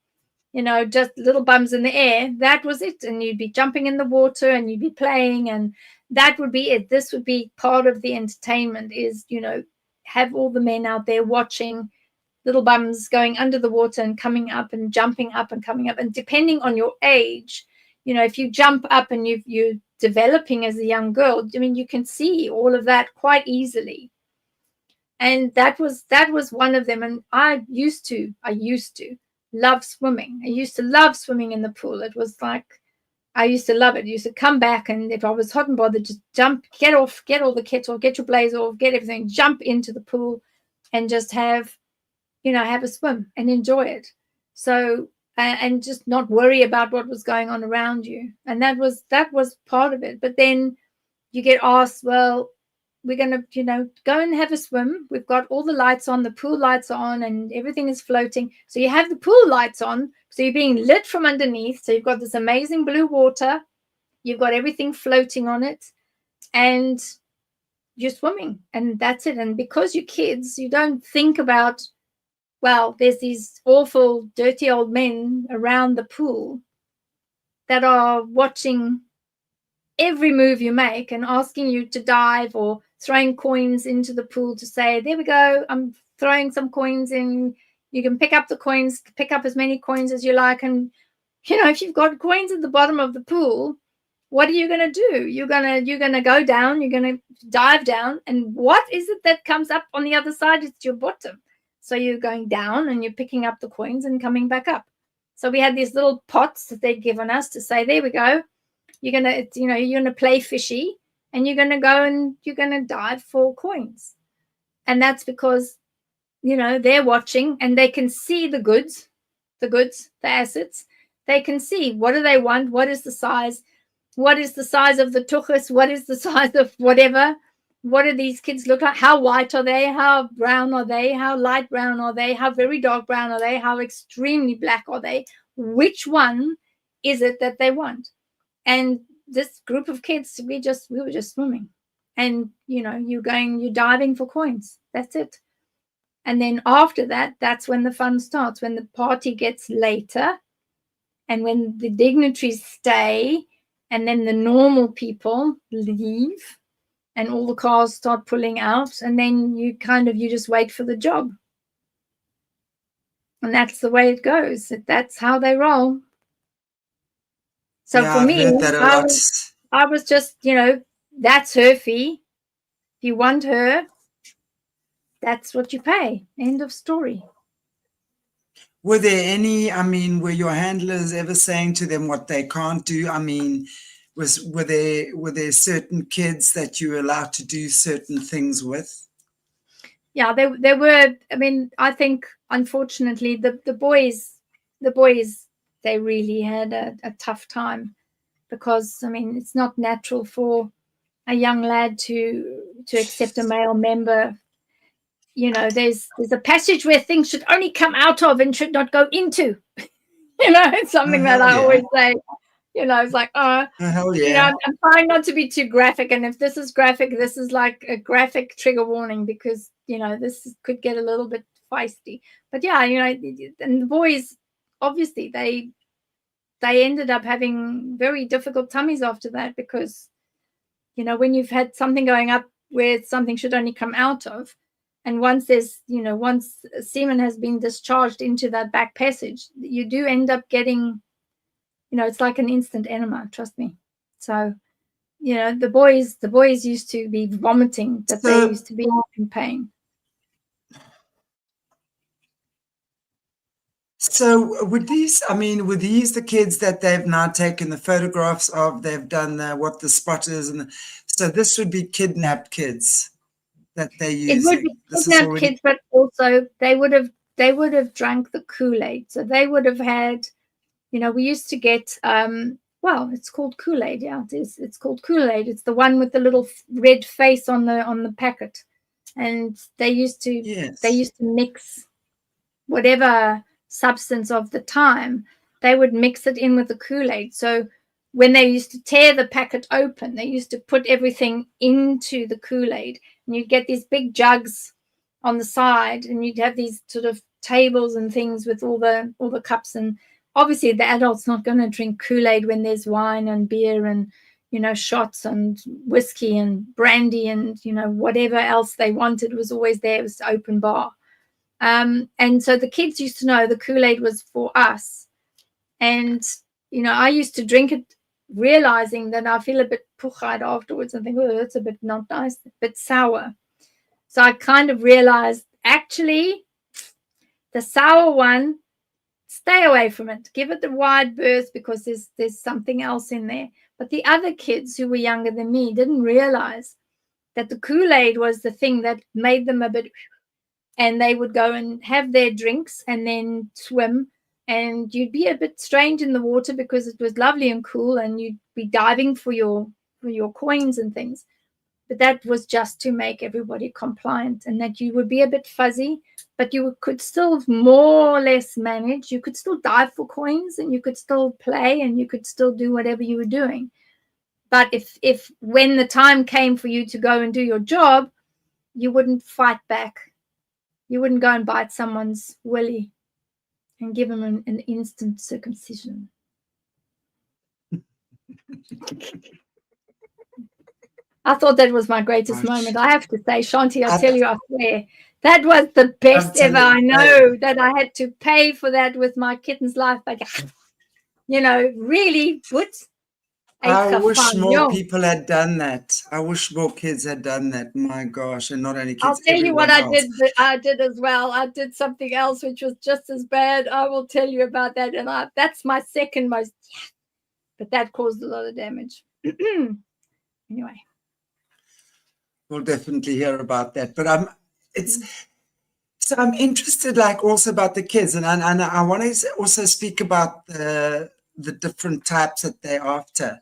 just little bums in the air. That was it. And you'd be jumping in the water and you'd be playing, and that would be it. This would be part of the entertainment, is, have all the men out there watching little bums going under the water and coming up and jumping up and coming up. And depending on your age, if you jump up and you're developing as a young girl, you can see all of that quite easily. And that was one of them. And I used to love swimming. I used to love swimming in the pool. It was like, I used to love it. I used to come back, and if I was hot and bothered, just jump, get off, get all the kit off, get your blazer off, get everything, jump into the pool and just have a swim and enjoy it. So, and just not worry about what was going on around you. And that was part of it. But then you get asked, well, we're going to, go and have a swim. We've got all the lights on, the pool lights are on, and everything is floating. So you have the pool lights on, so you're being lit from underneath. So you've got this amazing blue water. You've got everything floating on it, and you're swimming, and that's it. And because you're kids, you don't think about, well, there's these awful, dirty old men around the pool that are watching every move you make and asking you to dive, or throwing coins into the pool to say, there we go, I'm throwing some coins in. You can pick up the coins, pick up as many coins as you like. And, if you've got coins at the bottom of the pool, what are you going to do? You're going to go down, you're going to dive down. And what is it that comes up on the other side? It's your bottom. So you're going down and you're picking up the coins and coming back up. So we had these little pots that they'd given us to say, there we go. You're going to play fishy, and you're going to go and you're going to dive for coins. And that's because, they're watching and they can see the goods, the assets. They can see, what do they want? What is the size? What is the size of the Duchess? What is the size of whatever? What do these kids look like? How white are they? How brown are they? How light brown are they? How very dark brown are they? How extremely black are they? Which one is it that they want? And this group of kids, we were just swimming. And, you're diving for coins. That's it. And then after that, that's when the fun starts, when the party gets later, and when the dignitaries stay, and then the normal people leave, and all the cars start pulling out, and then you just wait for the job. And that's the way it goes. That's how they roll. So yeah, for me, I was just, that's her fee. If you want her, that's what you pay. End of story. Were there any, were your handlers ever saying to them what they can't do? Were there certain kids that you were allowed to do certain things with? Yeah, there were. I think, unfortunately, the boys, they really had a tough time, because, it's not natural for a young lad to accept a male member. There's a passage where things should only come out of and should not go into. It's something that I always say. It's like, hell yeah. I'm trying not to be too graphic. And if this is graphic, this is like a graphic trigger warning, because, this could get a little bit feisty. But yeah, and the boys, obviously, they ended up having very difficult tummies after that, because, when you've had something going up where something should only come out of, and once semen has been discharged into that back passage, you do end up getting, it's like an instant enema, trust me. So, the boys used to be vomiting, that they used to be in pain. So with these, I mean, with these the kids that they've now taken the photographs of, they've done what the spot is, and so this would be kidnapped kids that they're It would be using. This is kidnapped already, kids, but also they would have drank the Kool-Aid. So they would have had, we used to get well, it's called Kool-Aid. Yeah, it is. It's called Kool-Aid. It's the one with the little red face on the packet. And they used to mix whatever substance of the time, they would mix it in with the Kool-Aid. So when they used to tear the packet open, they used to put everything into the Kool-Aid, and you'd get these big jugs on the side, and you'd have these sort of tables and things with all the cups. And obviously the adult's not going to drink Kool-Aid when there's wine and beer and shots and whiskey and brandy and whatever else they wanted was always there. It was open bar. And so the kids used to know the Kool-Aid was for us. And I used to drink it realizing that I feel a bit puchard afterwards and think, oh, that's a bit not nice, a bit sour. So I kind of realized, actually, the sour one, stay away from it. Give it a wide berth because there's something else in there. But the other kids who were younger than me didn't realize that the Kool-Aid was the thing that made them a bit, and they would go and have their drinks and then swim. And you'd be a bit strange in the water because it was lovely and cool, and you'd be diving for your coins and things. But that was just to make everybody compliant, and that you would be a bit fuzzy, but you could still more or less manage. You could still dive for coins, and you could still play, and you could still do whatever you were doing. But if when the time came for you to go and do your job, you wouldn't fight back. You wouldn't go and bite someone's willy and give them an instant circumcision. I thought that was my greatest moment. I have to say, Chanti, I tell you, I swear, that was the best ever. I know that I had to pay for that with my kitten's life, but really good. I wish more people had done that. I wish more kids had done that. My gosh, and not only kids. I'll tell you what I did. I did as well. I did something else which was just as bad. I will tell you about that, and that's my second most. But that caused a lot of damage. Anyway, we'll definitely hear about that. But I'm interested, like, also about the kids, and I want to also speak about the different types that they're after.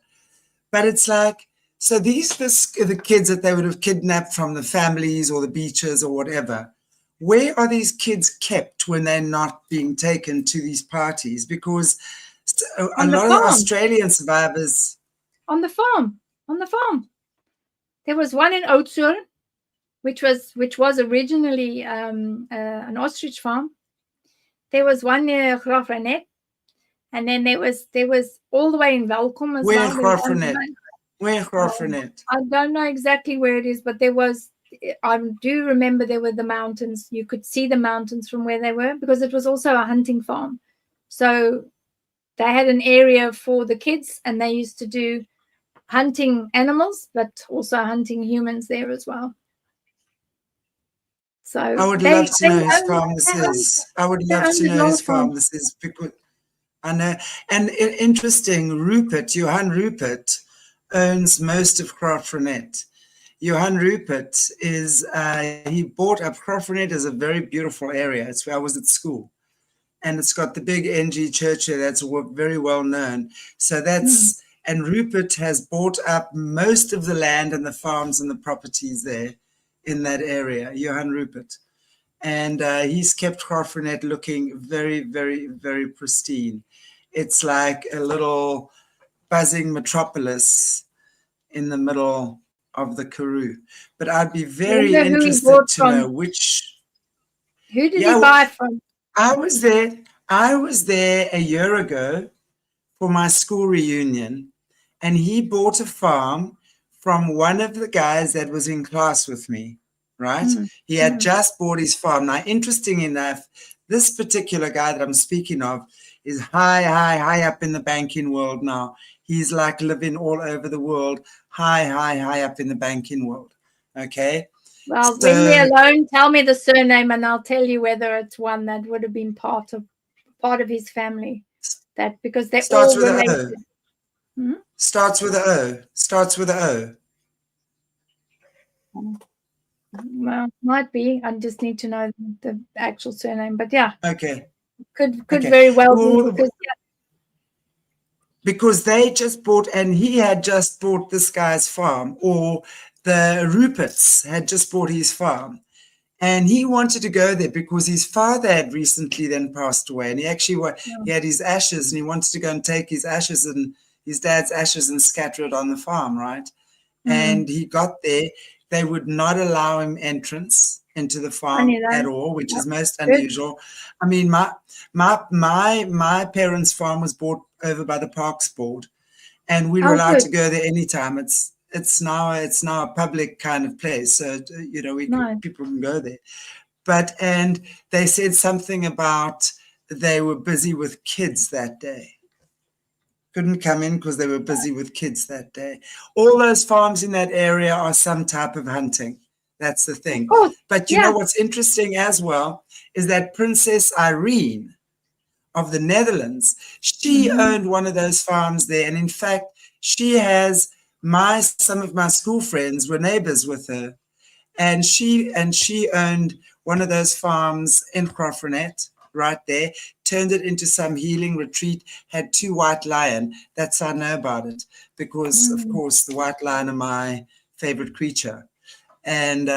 But it's like, so the kids that they would have kidnapped from the families or the beaches or whatever, where are these kids kept when they're not being taken to these parties? Because a lot of Australian survivors... On the farm. There was one in Oudtshoorn, which was originally an ostrich farm. There was one near Graaff-Reinet. And then there was all the way in Welkom as well. Where Graaff-Reinet? I don't know exactly where it is, but there was. I do remember there were the mountains. You could see the mountains from where they were because it was also a hunting farm. So they had an area for the kids, and they used to do hunting animals, but also hunting humans there as well. So I would love to know whose farm this is. I would love to know whose farm this is because. I know, and interesting, Johan Rupert owns most of Graaff-Reinet. Johan Rupert he bought up Graaff-Reinet as a very beautiful area. It's where I was at school. And it's got the big NG church there that's very well known. So and Rupert has bought up most of the land and the farms and the properties there in that area, Johan Rupert. And he's kept Graaff-Reinet looking very, very, very pristine. It's like a little buzzing metropolis in the middle of the Karoo. But I'd be very interested to know which... Who did he buy from? I was there a year ago for my school reunion, and he bought a farm from one of the guys that was in class with me. Right? He had just bought his farm. Now, interesting enough, this particular guy that I'm speaking of is high up in the banking world now. He's like living all over the world, high up in the banking world. Okay? Well, when we're alone, tell me the surname and I'll tell you whether it's one that would have been part of part of his family. That because they're Starts all with related. O. Starts with O. Starts with O. Well, might be. I just need to know the actual surname. But yeah, Okay. could very well be because they just bought, and he had just bought this guy's farm, or the Ruperts had just bought his farm. And he wanted to go there because his father had recently then passed away, and he actually he had his ashes, and he wanted to go and take his ashes and his dad's ashes and scatter it on the farm, right? And he got there. They would not allow him entrance into the farm at all, which is most unusual. I mean, my parents' farm was bought over by the Parks Board, and we were allowed to go there anytime. It's now a public kind of place, so you know people can go there. And they said something about they were busy with kids that day. Couldn't come in because they were busy with kids that day. All those farms in that area are some type of hunting. That's the thing. But you know what's interesting as well is that Princess Irene of the Netherlands, she owned one of those farms there. And in fact, she has some of my school friends were neighbors with her. And she owned one of those farms in Croftrenet, right there, turned it into some healing retreat, had 2 white lion. That's how I know about it, because of course the white lion are my favorite creature. And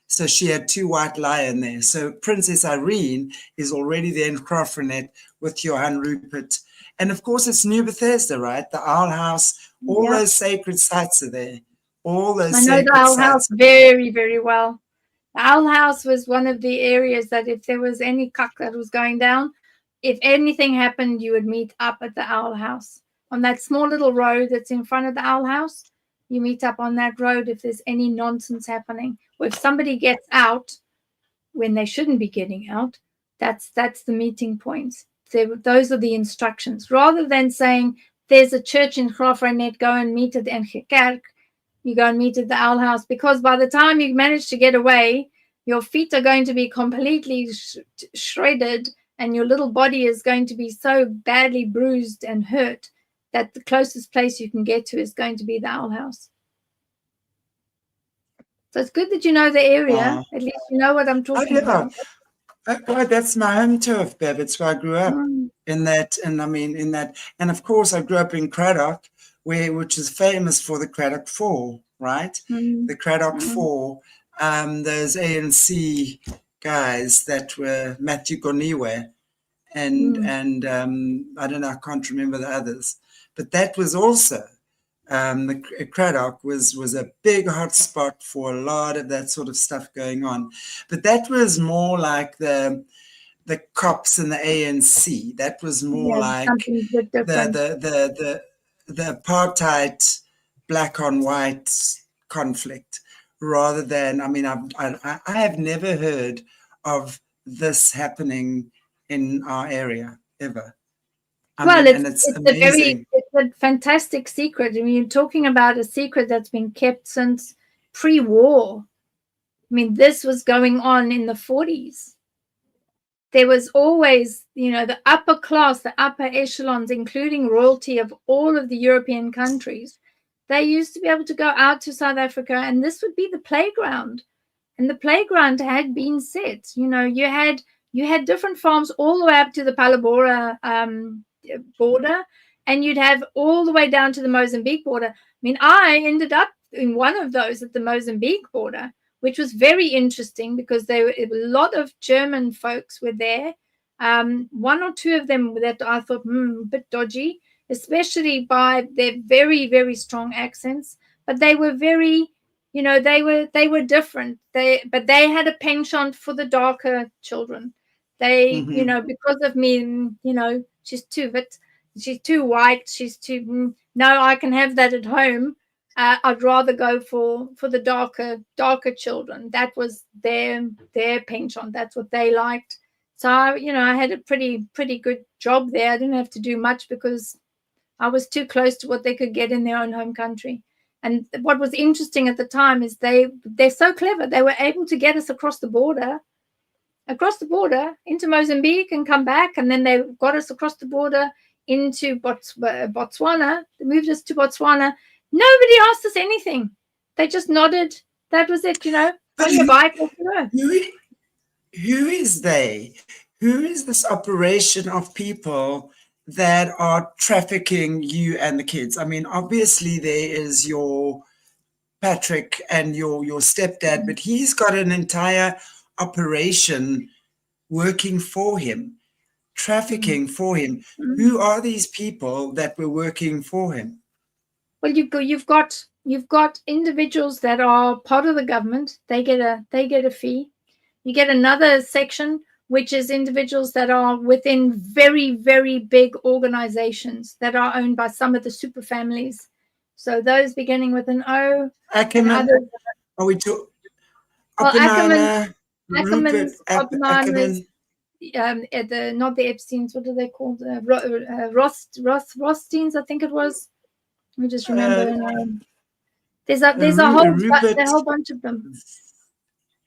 so she had 2 white lion there. So Princess Irene is already there in Croftrenet with Johann Rupert. And of course it's New Bethesda, right? The Owl House, all those sacred sites are there. All those I know the Owl House very, very well. The Owl House was one of the areas that if there was any cuck that was going down, if anything happened, you would meet up at the Owl House. On that small little road that's in front of the Owl House, you meet up on that road if there's any nonsense happening. Or if somebody gets out when they shouldn't be getting out, that's the meeting point. Those are the instructions. Rather than saying, there's a church in Graaff-Reinet, go and meet at the NG Kerk, you go and meet at the Owl House, because by the time you manage to get away, your feet are going to be completely shredded and your little body is going to be so badly bruised and hurt that the closest place you can get to is going to be the Owl House. So it's good that you know the area. At least you know what I'm talking about. Well, that's my home turf, Bev. It's where I grew up in that. And I mean, in that. And of course, I grew up in Cradock, which is famous for the Cradock Four, right? The Cradock Four, those ANC guys that were Matthew Goniwe and I don't know, I can't remember the others. But that was also, the Cradock was a big hot spot for a lot of that sort of stuff going on. But that was more like the cops and the ANC. That was more like the apartheid black on white conflict, rather than, I mean, I have never heard of this happening in our area ever. It's amazing. It's a fantastic secret. I mean, you're talking about a secret that's been kept since pre-war. I mean, this was going on in the 40s. There was always, you know, the upper class, the upper echelons, including royalty of all of the European countries. They used to be able to go out to South Africa, and this would be the playground. And the playground had been set. You know, you had different farms all the way up to the Palabora border, and you'd have all the way down to the Mozambique border. I mean, I ended up in one of those at the Mozambique border, which was very interesting because a lot of German folks were there. 1 or 2 of them that I thought, a bit dodgy, especially by their very, very strong accents. But they were very, you know, they were different. But they had a penchant for the darker children. They, you know, because of me, you know, she's too white, she's too, no, I can have that at home. I'd rather go for the darker children. That was their penchant. That's what they liked. So, you know, I had a pretty good job there. I didn't have to do much because I was too close to what they could get in their own home country. And what was interesting at the time is they're so clever. They were able to get us across the border across the border into Mozambique and come back. And then they got us across the border into Botswana. They moved us to Botswana. Nobody asked us anything. They just nodded. That was it, on your bike. Who is they? Who is this operation of people that are trafficking you and the kids? I mean, obviously there is your Patrick and your stepdad, but he's got an entire operation working for him, trafficking for him. Who are these people that were working for him? Well, you've got individuals that are part of the government. They get a fee. You get another section which is individuals that are within very, very big organizations that are owned by some of the super families. So those beginning with an O. Ackerman. Are we talking? Ackerman's Oppenheimer's, not the Epsteins. What are they called? Rothsteins, I think it was. Let me just remember. There's a whole bunch of them.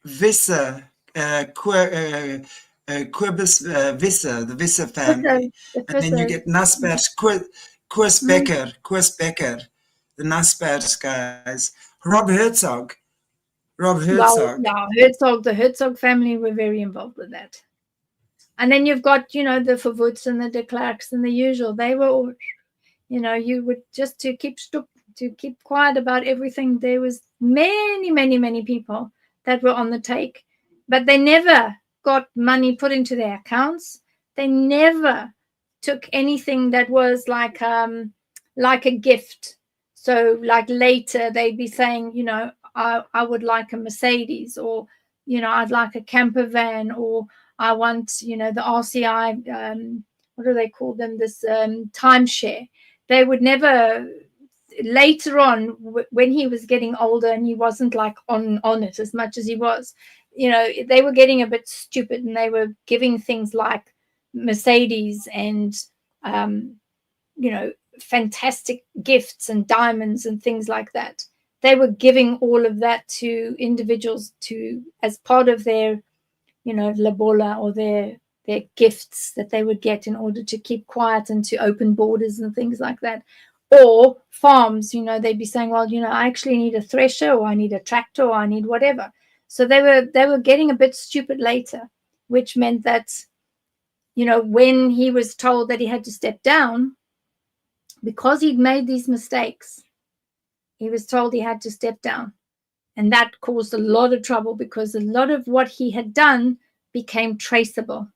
Visser, Quibus Visser, the Visser family. And then you get Nussberg, Koos Becker, the Nussberg guys. Rob Herzog. Well, yeah, the Herzog family were very involved with that. And then you've got, the Verwoods and the de Klerks and the usual. They were all, you would just to keep quiet about everything. There was many, many, many people that were on the take, but they never got money put into their accounts. They never took anything that was like a gift. So like later they'd be saying, I would like a Mercedes, or, I'd like a camper van, or I want, the RCI, what do they call them? This timeshare. They would never, later on, when he was getting older and he wasn't like on it as much as he was, they were getting a bit stupid, and they were giving things like Mercedes and, fantastic gifts and diamonds and things like that. They were giving all of that to individuals as part of their, labola, or their gifts that they would get in order to keep quiet and to open borders and things like that. Or farms, they'd be saying, well, I actually need a thresher, or I need a tractor, or I need whatever. So they were getting a bit stupid later, which meant that, when he was told that he had to step down because he'd made these mistakes, he was told he had to step down. And that caused a lot of trouble, because a lot of what he had done became traceable.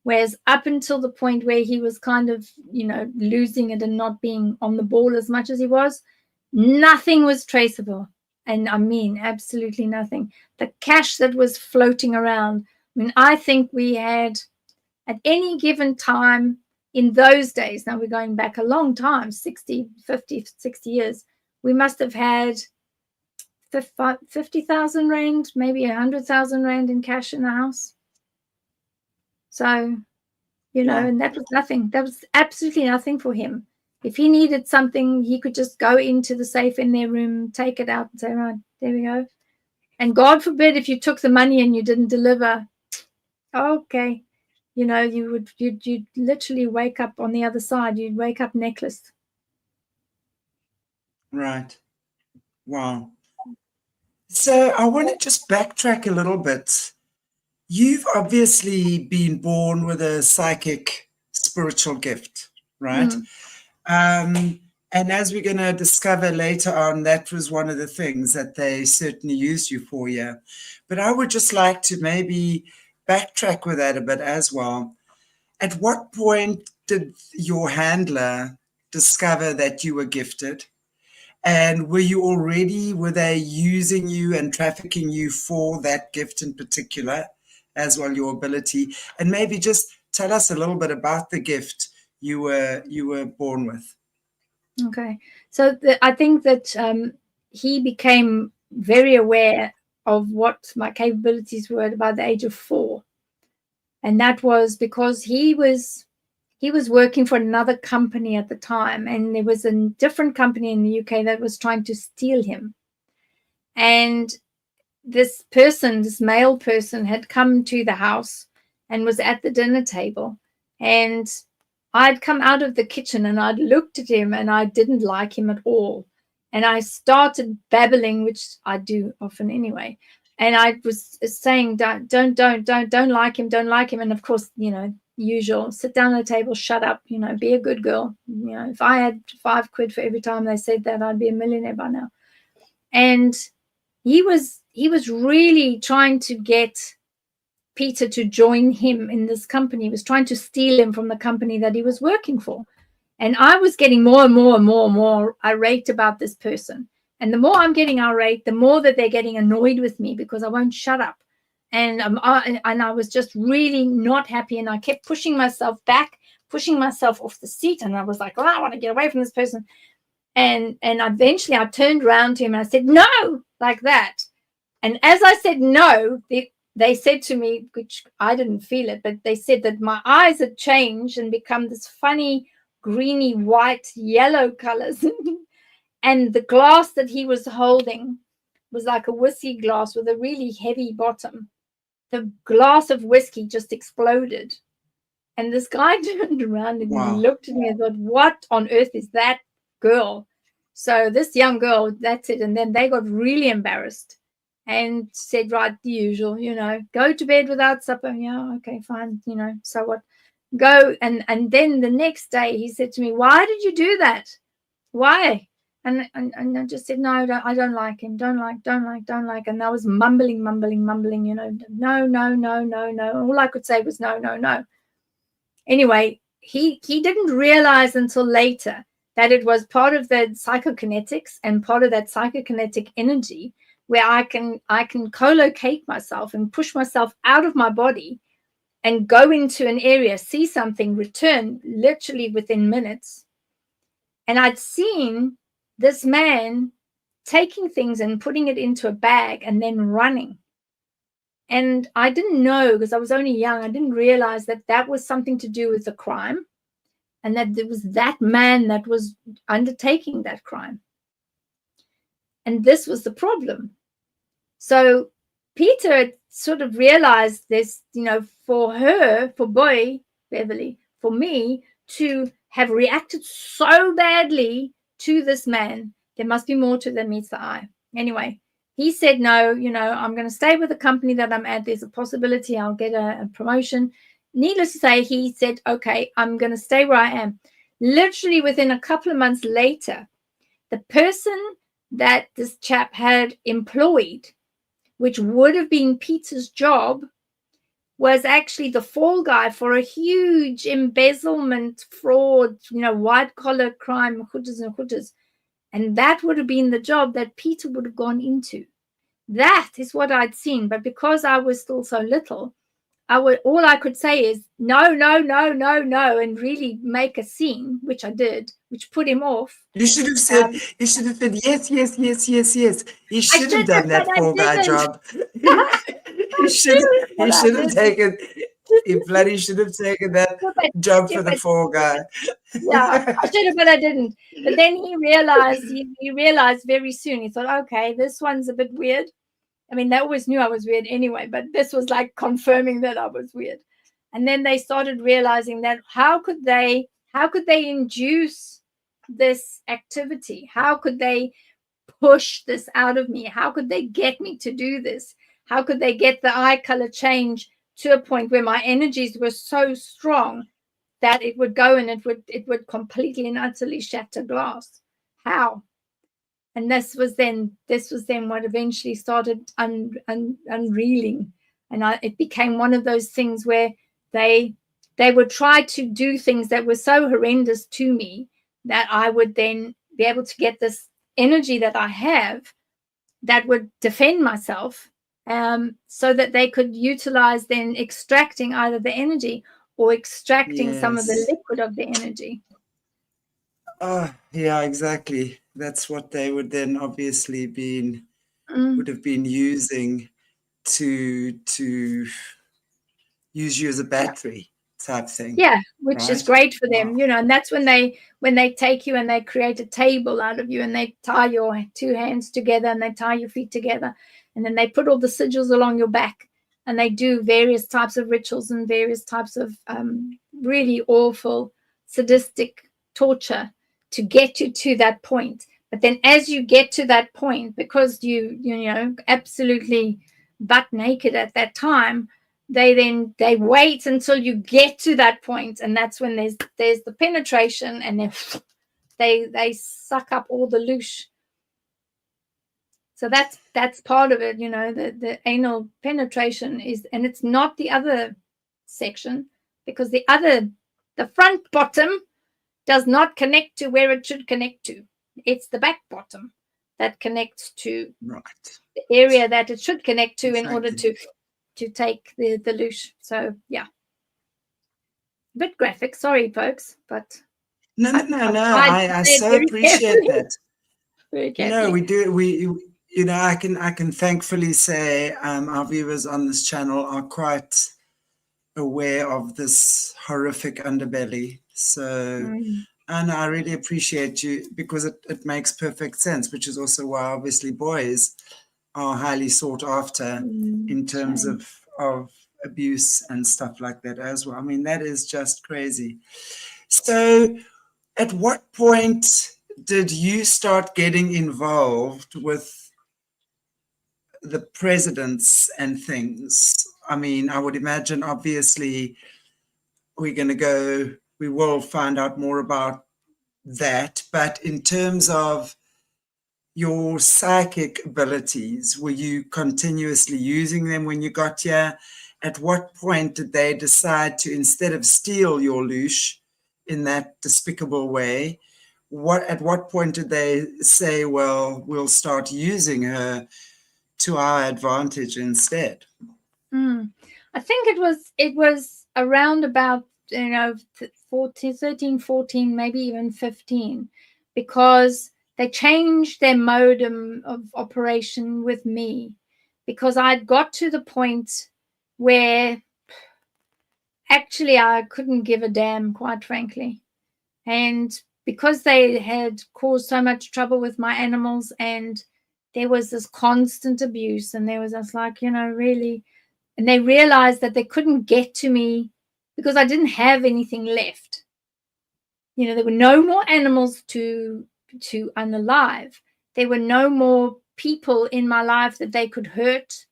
Whereas up until the point where he was kind of, losing it and not being on the ball as much as he was, nothing was traceable. And I mean, absolutely nothing. The cash that was floating around, I think we had at any given time in those days, now we're going back a long time, 60 years, we must have had 50,000 rand, maybe 100,000 rand in cash in the house. So, and that was nothing. That was absolutely nothing for him. If he needed something, he could just go into the safe in their room, take it out and say, right, there we go. And God forbid if you took the money and you didn't deliver, okay, you'd literally wake up on the other side. You'd wake up necklaced. Right. Wow. So I want to just backtrack a little bit. You've obviously been born with a psychic spiritual gift, right? And as we're going to discover later on, that was one of the things that they certainly used you for, yeah. But I would just like to maybe backtrack with that a bit as well. At what point did your handler discover that you were gifted? And were they using you and trafficking you for that gift in particular, as well, your ability? And maybe just tell us a little bit about the gift you were born with. Okay. So I think that he became very aware of what my capabilities were by the age of 4. And that was because he was working for another company at the time, and there was a different company in the UK that was trying to steal him. And this person, this male person, had come to the house and was at the dinner table, and I'd come out of the kitchen and I'd looked at him and I didn't like him at all. And I started babbling, which I do often anyway. And I was saying, don't like him, don't like him. And of course, you know, usual, sit down at the table, shut up, you know, be a good girl. You know, if I had £5 for every time they said that, I'd be a millionaire by now. And he was really trying to get Peter to join him in this company. He was trying to steal him from the company that he was working for. And I was getting more and more and more and more irate about this person. And the more I'm getting irate, the more that they're getting annoyed with me because I won't shut up. And I was just really not happy. And I kept pushing myself back, pushing myself off the seat. And I was like, oh, I want to get away from this person. And eventually I turned around to him and I said, no, like that. And as I said no, they said to me, which I didn't feel it, but they said that my eyes had changed and become this funny, greeny, white, yellow colors. And the glass that he was holding was like a whiskey glass with a really heavy bottom. The glass of whiskey just exploded. And this guy turned around and Wow. he looked at me and thought, what on earth is that girl? So this young girl, that's it. And then they got really embarrassed and said, right, the usual, you know, go to bed without supper. Yeah, okay, fine. You know, so what? Go. And then the next day he said to me, why did you do that? Why? And I just said, no, I don't like him. Don't like. And I was mumbling, you know, no. All I could say was no. Anyway, he didn't realize until later that it was part of the psychokinetics and part of that psychokinetic energy where I can co-locate myself and push myself out of my body and go into an area, see something, return literally within minutes. And I'd seen this man taking things and putting it into a bag and then running. And I didn't know, because I was only young, I didn't realize that that was something to do with the crime and that it was that man that was undertaking that crime. And this was the problem. So Peter had sort of realized this, you know, for her, for Beverly, for me to have reacted so badly to this man, there must be more to it than meets the eye. Anyway, he said, no, you know, I'm going to stay with the company that I'm at. There's a possibility I'll get a promotion. Needless to say, he said, okay, I'm going to stay where I am. Literally within a couple of months later, the person that this chap had employed, which would have been Peter's job, was actually the fall guy for a huge embezzlement, fraud, you know, white-collar crime, hooters. And that would have been the job that Peter would have gone into. That is what I'd seen. But because I was still so little, all I could say is no, and really make a scene, which I did, which put him off. You should have said, yes. He should have done that fall guy job. He should have taken, he bloody should have taken that job for the fall guy. Yeah, I should have, but I didn't. But then he realized very soon, he thought, okay, this one's a bit weird. I mean, they always knew I was weird anyway, but this was like confirming that I was weird. And then they started realizing that how could they induce this activity? How could they push this out of me? How could they get me to do this? How could they get the eye color change to a point where my energies were so strong that it would go and it would completely and utterly shatter glass? How? And this was then what eventually started unreeling, and it became one of those things where they would try to do things that were so horrendous to me that I would then be able to get this energy that I have that would defend myself, so that they could utilize then extracting either the energy or extracting some of the liquid of the energy. Yeah, exactly. That's what they would then obviously would have been using to use you as a battery type thing. Yeah, which is great for them, you know. And that's when they take you and they create a table out of you and they tie your two hands together and they tie your feet together And then they put all the sigils along your back, and they do various types of rituals and various types of really awful, sadistic torture to get you to that point. But then as you get to that point, because you know, absolutely butt naked at that time, they wait until you get to that point, and that's when there's the penetration, and they suck up all the loosh. So that's part of it, you know, the anal penetration is, and it's not the other section, because the front bottom does not connect to where it should connect to. It's the back bottom that connects to the area that it should connect to in order to take the loosh. So yeah, a bit graphic, sorry folks, but no, I so appreciate that. No, we do. You know, I can thankfully say our viewers on this channel are quite aware of this horrific underbelly. So, and I really appreciate you, because it makes perfect sense, which is also why obviously boys are highly sought after in terms of abuse and stuff like that as well. I mean, that is just crazy. So at what point did you start getting involved with the presidents and things? I mean, I would imagine obviously we will find out more about that, but in terms of your psychic abilities, were you continuously using them when you got here? At what point did they decide to, instead of steal your loosh in that despicable way, at what point did they say, well, we'll start using her to our advantage instead? I think it was around about, you know, 13, 14, maybe even 15, because they changed their modem of operation with me, because I'd got to the point where actually I couldn't give a damn, quite frankly. And because they had caused so much trouble with my animals, and there was this constant abuse, and there was just like, you know, really, and they realized that they couldn't get to me because I didn't have anything left. You know, there were no more animals to unalive. There were no more people in my life that they could hurt,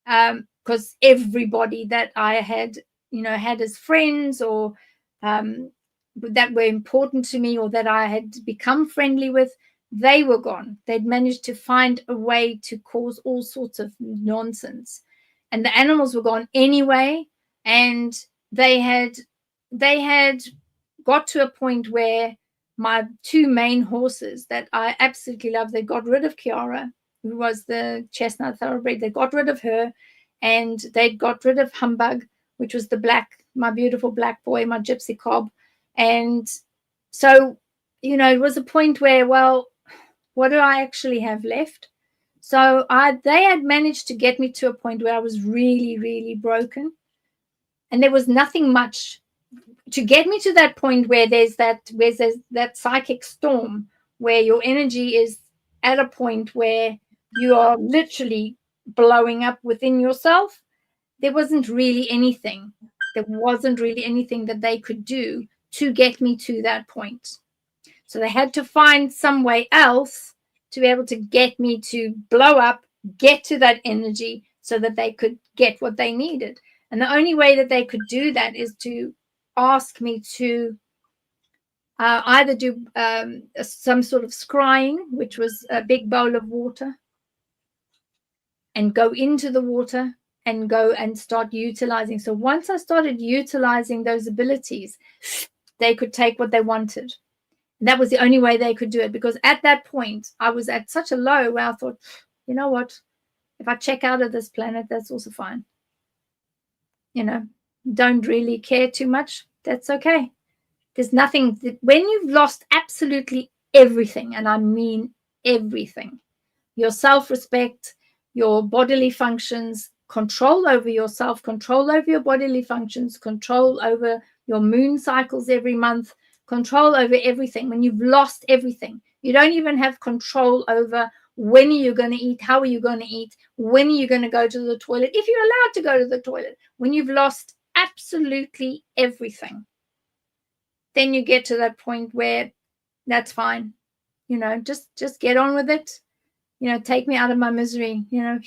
because everybody that I had, you know, had as friends, or that were important to me, or that I had become friendly with, they were gone. They'd managed to find a way to cause all sorts of nonsense, and the animals were gone anyway. And they had got to a point where my two main horses that I absolutely love, they got rid of Kiara, who was the chestnut thoroughbred. They got rid of her, and they got rid of Humbug, which was my beautiful black boy, my gypsy cob. And so, you know, it was a point where, well, what do I actually have left? So they had managed to get me to a point where I was really, really broken, and there was nothing much to get me to that point where there's that psychic storm, where your energy is at a point where you are literally blowing up within yourself. There wasn't really anything. There wasn't really anything that they could do to get me to that point. So they had to find some way else to be able to get me to blow up, get to that energy, so that they could get what they needed. And the only way that they could do that is to ask me to either do some sort of scrying, which was a big bowl of water, and go into the water and go and start utilizing. So once I started utilizing those abilities, they could take what they wanted. And that was the only way they could do it, because at that point I was at such a low where I thought, you know what, if I check out of this planet, that's also fine. You know, don't really care too much. That's okay. There's nothing. When you've lost absolutely everything, and I mean everything, your self-respect, your bodily functions, control over yourself, control over your bodily functions, control over your moon cycles every month, control over everything. When you've lost everything, you don't even have control over When are you going to eat? How are you going to eat? When are you going to go to the toilet? If you're allowed to go to the toilet, when you've lost absolutely everything, then you get to that point where that's fine. You know, just get on with it. You know, take me out of my misery, you know,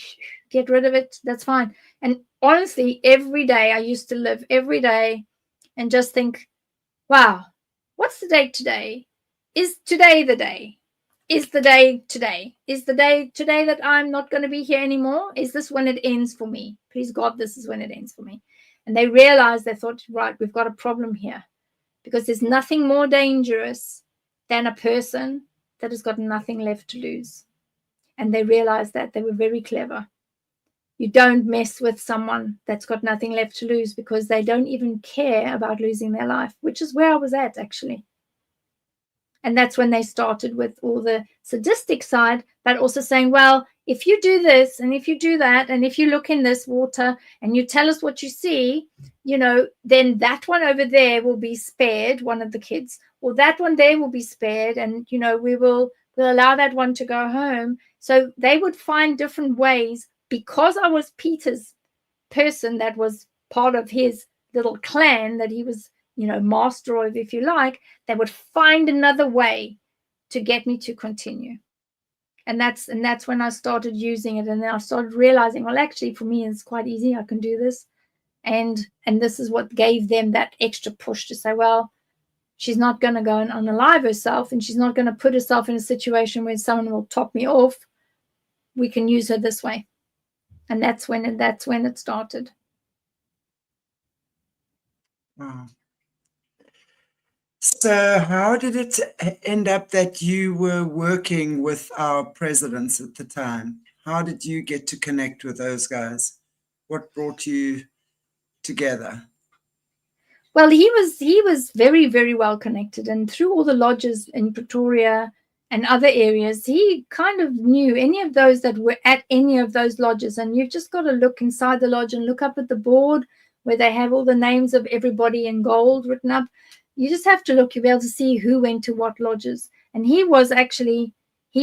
get rid of it. That's fine. And honestly, every day I used to live every day and just think, wow, what's the date today? Is today the day? Is the day today? Is the day today that I'm not going to be here anymore? Is this when it ends for me? Please God, this is when it ends for me. And they realized, they thought, right, we've got a problem here, because there's nothing more dangerous than a person that has got nothing left to lose. And they realized that. They were very clever. You don't mess with someone that's got nothing left to lose, because they don't even care about losing their life, which is where I was at, actually. And that's when they started with all the sadistic side, but also saying, well, if you do this and if you do that, and if you look in this water and you tell us what you see, you know, then that one over there will be spared, one of the kids, or that one there will be spared, and, you know, we'll allow that one to go home. So they would find different ways, because I was Peter's person that was part of his little clan that he was, you know, master of, if you like. They would find another way to get me to continue. And that's when I started using it. And then I started realizing, well, actually, for me, it's quite easy. I can do this. And this is what gave them that extra push to say, well, she's not going to go and unalive herself, and she's not going to put herself in a situation where someone will top me off. We can use her this way. And that's when it started. Wow. So how did it end up that you were working with our presidents at the time? How did you get to connect with those guys? What brought you together? Well, he was very, very well connected, and through all the lodges in Pretoria and other areas, he kind of knew any of those that were at any of those lodges. And you've just got to look inside the lodge and look up at the board where they have all the names of everybody in gold written up. You just have to look, you'll be able to see who went to what lodges. And he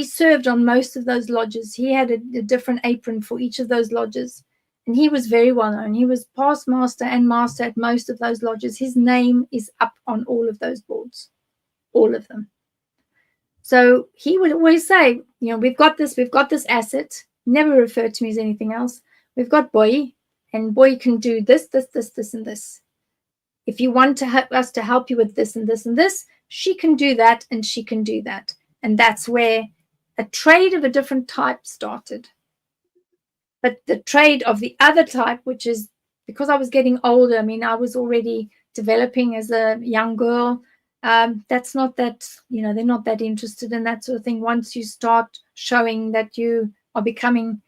served on most of those lodges. He had a different apron for each of those lodges. And he was very well known. He was past master and master at most of those lodges. His name is up on all of those boards, all of them. So he would always say, you know, we've got this asset. Never referred to me as anything else. We've got Boy, and Boy can do this, this, this, this, and this. If you want to help us to help you with this and this and this, she can do that, and she can do that. And that's where a trade of a different type started. But the trade of the other type, which is, because I was getting older, I mean, I was already developing as a young girl. That's not that, you know, they're not that interested in that sort of thing. Once you start showing that you are becoming,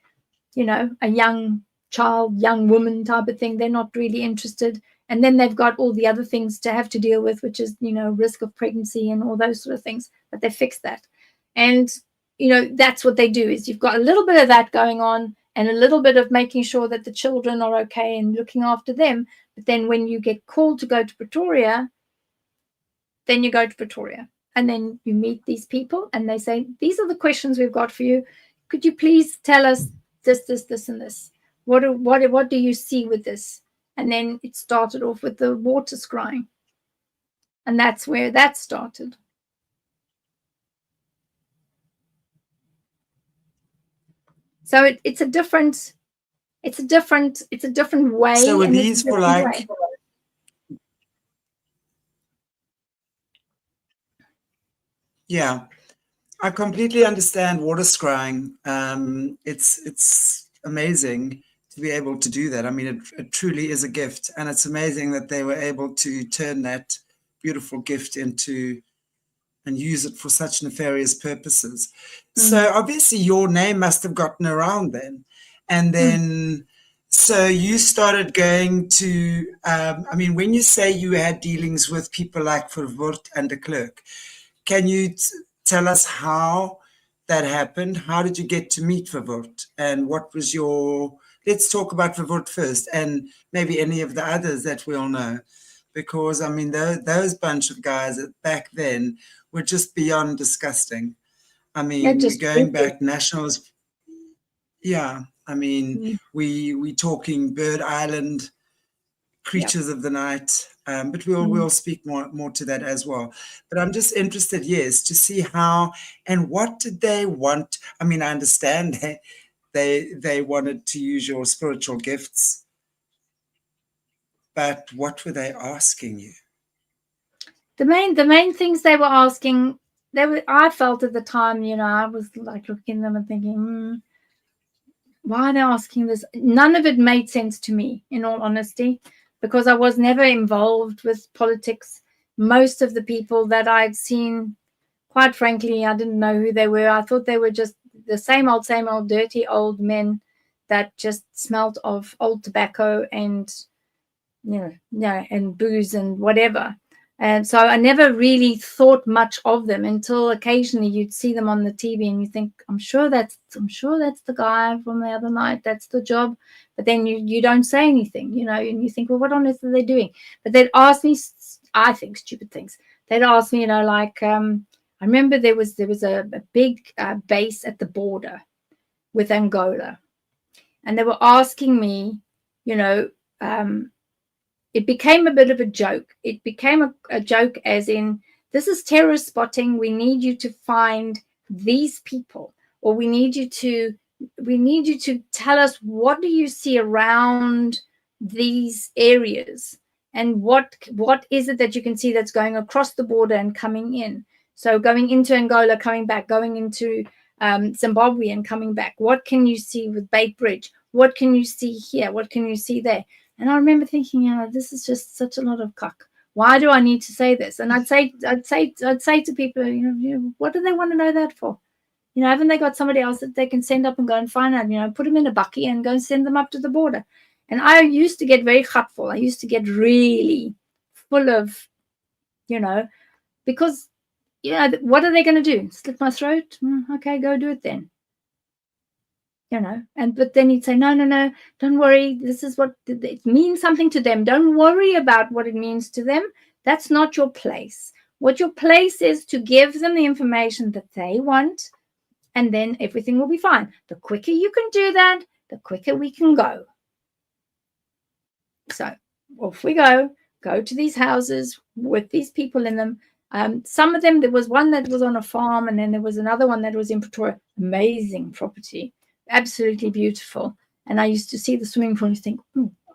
you know, a young child, young woman type of thing, they're not really interested. And then they've got all the other things to have to deal with, which is, you know, risk of pregnancy and all those sort of things. But they fix that. And, you know, that's what they do, is you've got a little bit of that going on, and a little bit of making sure that the children are okay and looking after them. But then when you get called to go to Pretoria, then you go to Pretoria, and then you meet these people, and they say, these are the questions we've got for you. Could you please tell us this, this, this, and this? What do you see with this? And then it started off with the water scrying. And that's where that started. So it's a different way. So were these for like, yeah, I completely understand water scrying. It's amazing to be able to do that. I mean, it truly is a gift, and it's amazing that they were able to turn that beautiful gift into and use it for such nefarious purposes. So obviously your name must have gotten around then. And then, so you started going to, I mean, when you say you had dealings with people like Verwoerd and de Klerk, can you tell us how that happened? How did you get to meet Verwoerd? And what was your, let's talk about Verwoerd first, and maybe any of the others that we all know. Because, I mean, those bunch of guys back then were just beyond disgusting. I mean, just going back, nationals. Yeah, I mean, mm. we talking Bird Island, creatures of the night, but we'll speak more to that as well. But I'm just interested, yes, to see how and what did they want. I mean, I understand they wanted to use your spiritual gifts, but what were they asking you? The main things they were asking, I felt at the time, I was like looking at them and thinking, why are they asking this? None of it made sense to me, in all honesty, because I was never involved with politics. Most of the people that I'd seen, quite frankly, I didn't know who they were. I thought they were just the same old dirty old men that just smelt of old tobacco and and booze and whatever. And so I never really thought much of them until occasionally you'd see them on the TV and you think, I'm sure that's the guy from the other night. That's the job. But then you don't say anything, and you think, well, what on earth are they doing? But they'd ask me, I think, stupid things. They'd ask me, like, I remember there was a big base at the border with Angola, and they were asking me, it became a bit of a joke. It became a joke as in, this is terrorist spotting. We need you to find these people, or we need you to tell us, what do you see around these areas, and what is it that you can see that's going across the border and coming in? So going into Angola, coming back, going into Zimbabwe and coming back. What can you see with Bait Bridge? What can you see here? What can you see there? And I remember thinking, this is just such a lot of cuck. Why do I need to say this? And I'd say to people, what do they want to know that for? Haven't they got somebody else that they can send up and go and find out? Put them in a bucky and go and send them up to the border. And I used to get very hurtful. I used to get really full of, because what are they going to do? Slit my throat? Okay, go do it then. But then he'd say, no, don't worry. This is what it means, something to them. Don't worry about what it means to them. That's not your place. What your place is to give them the information that they want, and then everything will be fine. The quicker you can do that, the quicker we can go. So off we go to these houses with these people in them. Some of them, there was one that was on a farm, and then there was another one that was in Pretoria. Amazing property. Absolutely beautiful. And I used to see the swimming pool and think,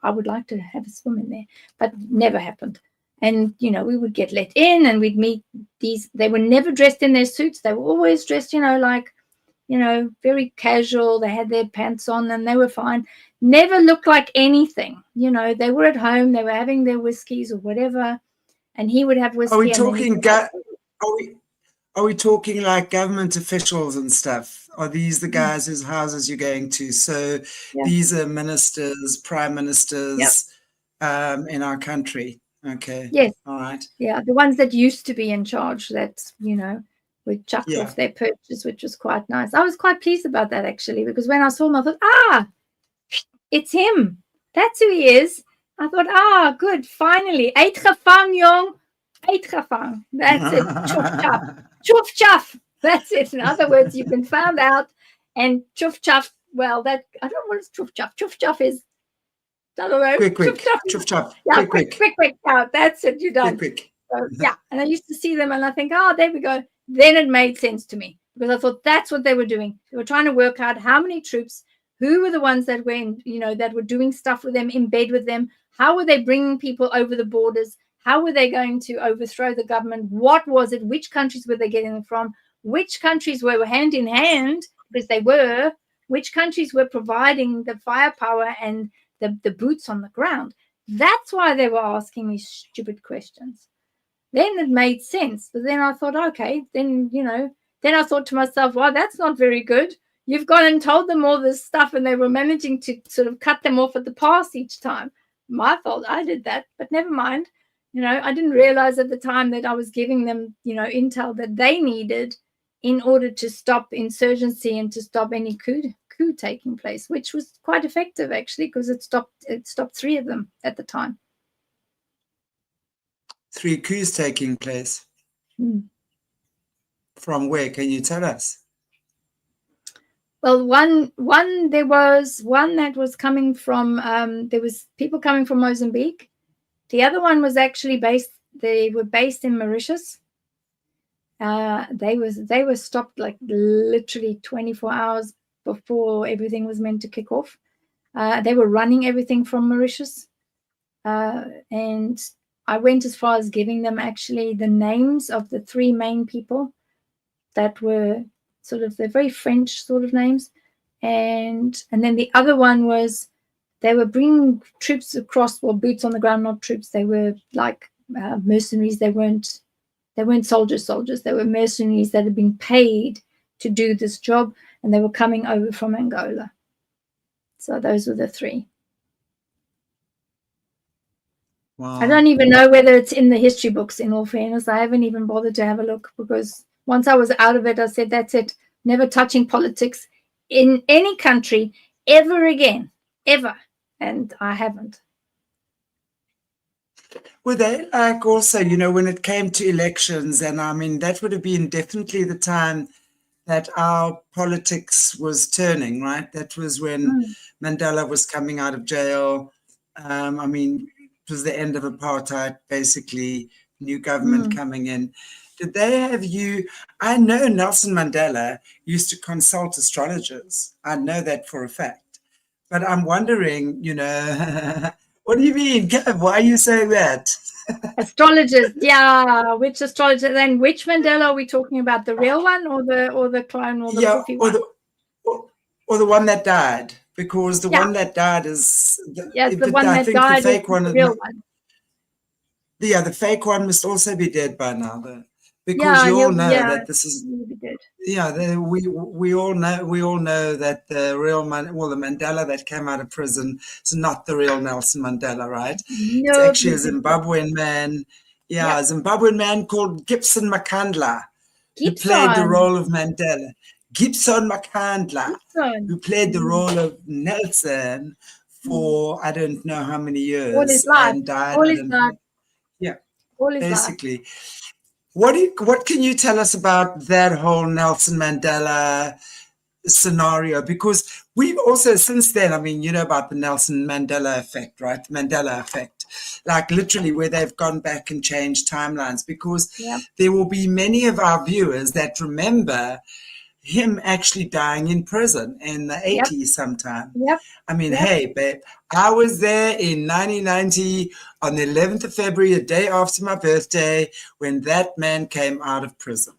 I would like to have a swim in there, but never happened. And we would get let in, and we'd meet these. They were never dressed in their suits. They were always dressed, very casual. They had their pants on and they were fine. Never looked like anything. They were at home. They were having their whiskeys or whatever, and he would have whiskey. Are we talking like government officials and stuff? Are these the guys whose houses you're going to? So these are ministers, prime ministers in our country. Okay. Yes. All right. Yeah, the ones that used to be in charge that, were chucked off their perches, which was quite nice. I was quite pleased about that, actually, because when I saw him, I thought, it's him. That's who he is. I thought, good, finally. Uitgevang, jong. Uitgevang. That's it. Chuff chuff. Chuff chuff. That's it. In other words, you've been found out. And chuff chuff, well, I don't know what is chuff chuff. Chuff chuff is, I don't know. Quick. Chuff chuff. Yeah, quick. Yeah, that's it. You're done. Quick. So, and I used to see them and I think, there we go. Then it made sense to me, because I thought that's what they were doing. They were trying to work out how many troops, who were the ones that were in, that were doing stuff with them, in bed with them. How were they bringing people over the borders? How were they going to overthrow the government? What was it? Which countries were they getting them from? Which countries were hand in hand, because they were, which countries were providing the firepower and the boots on the ground? That's why they were asking me stupid questions. Then it made sense. But then I thought, okay, then I thought to myself, well, that's not very good. You've gone and told them all this stuff, and they were managing to sort of cut them off at the pass each time. My fault. I did that, but never mind. I didn't realize at the time that I was giving them, intel that they needed in order to stop insurgency and to stop any coup taking place, which was quite effective, actually, because it stopped 3 of them at the time. 3 coups taking place. From where? Can you tell us? Well, there was one that was coming from, there was people coming from Mozambique. The other one was actually they were based in Mauritius. They were stopped like literally 24 hours before everything was meant to kick off. They were running everything from Mauritius. And I went as far as giving them actually the names of the three main people that were sort of, they're very French sort of names. And then the other one was, they were bringing troops across, well, boots on the ground, not troops. They were like mercenaries. They weren't soldiers. They were mercenaries that had been paid to do this job, and they were coming over from Angola. So those were the three. Wow. I don't even know whether it's in the history books, in all fairness. I haven't even bothered to have a look, because once I was out of it, I said, that's it. Never touching politics in any country ever again, ever. And I haven't. Were they like also, you know, when it came to elections, and I mean, that would have been definitely the time that our politics was turning, right? That was when Mandela was coming out of jail. I mean, it was the end of apartheid, basically, new government coming in. Did they have you? I know Nelson Mandela used to consult astrologers. I know that for a fact. But I'm wondering, you know, what do you mean, Kev? Why are you saying that? Astrologers, yeah. Which astrologer? Then which Mandela are we talking about? The real one, or the clone, or the poofy one? Or the one that died, because the one that died is the one that died. The fake one, the real one. Yeah, the fake one must also be dead by now, though, because you all know that this is. Yeah, we all know that the real the Mandela that came out of prison is not the real Nelson Mandela, right? No, it's actually a Zimbabwean man. Yeah, a Zimbabwean man called Gibson Makandla, who played the role of Mandela. Gibson Makandla, who played the role of Nelson for I don't know how many years, all his life. And died. All his life. Yeah, all his basically. Life. What can you tell us about that whole Nelson Mandela scenario? Because we've also, since then, I mean, you know about the Nelson Mandela effect, right? Mandela effect, like literally where they've gone back and changed timelines, because there will be many of our viewers that remember him actually dying in prison in the 80s sometime. I mean, hey, babe, I was there in 1990 on the 11th of February, the day after my birthday, when that man came out of prison.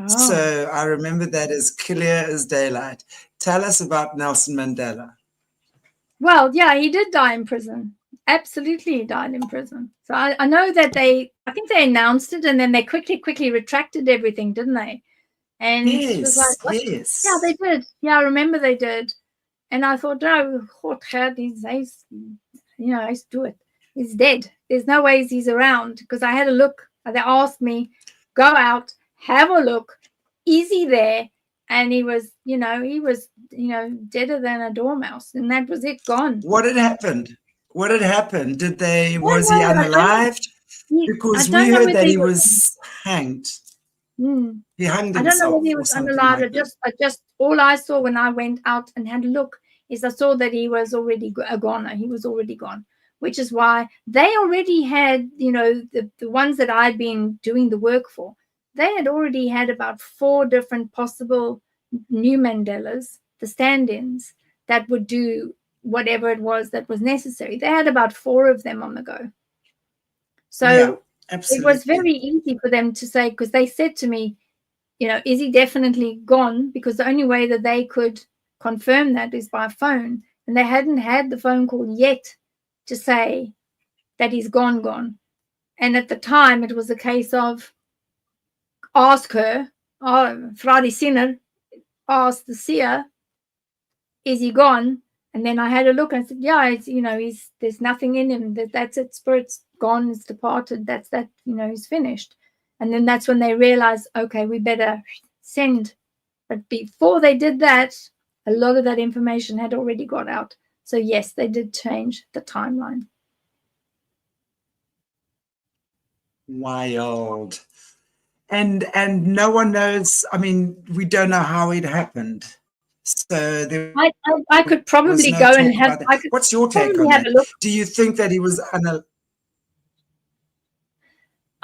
So I remember that as clear as daylight. Tell us about Nelson Mandela. Well, yeah, he did die in prison. Absolutely, he died in prison. So I know that I think they announced it, and then they quickly retracted everything, didn't they? And it was like, what? Yeah, they did. Yeah, I remember they did. And I thought, no, he's do it. He's dead. There's no ways he's around, because I had a look. They asked me, go out, have a look. Is he there? And he was deader than a dormouse, and that was it, gone. What had happened? Was he unalived? Because we heard that he was hanged. He hanged himself. I don't know whether he was unalived. All I saw when I went out and had a look is I saw that he was already a goner. He was already gone, which is why they already had, the ones that I'd been doing the work for, they had already had about 4 different possible new Mandelas, the stand-ins, that would do whatever it was that was necessary. They had about 4 of them on the go. So it was very easy for them to say, because they said to me, is he definitely gone? Because the only way that they could confirm that is by phone. And they hadn't had the phone call yet to say that he's gone. And at the time, it was a case of ask her, Fradi Sinner asked the seer, is he gone? And then I had a look and I said, yeah, there's nothing in him. That's it. Spirit's gone. It's departed. That's that. He's finished. And then that's when they realized, okay, we better send. But before they did that, a lot of that information had already got out. So yes, they did change the timeline. Wild. And no one knows. I mean, we don't know how it happened. So there I could probably no go and talk have. about that. I could What's your take probably on have that? a look. Do you think that he was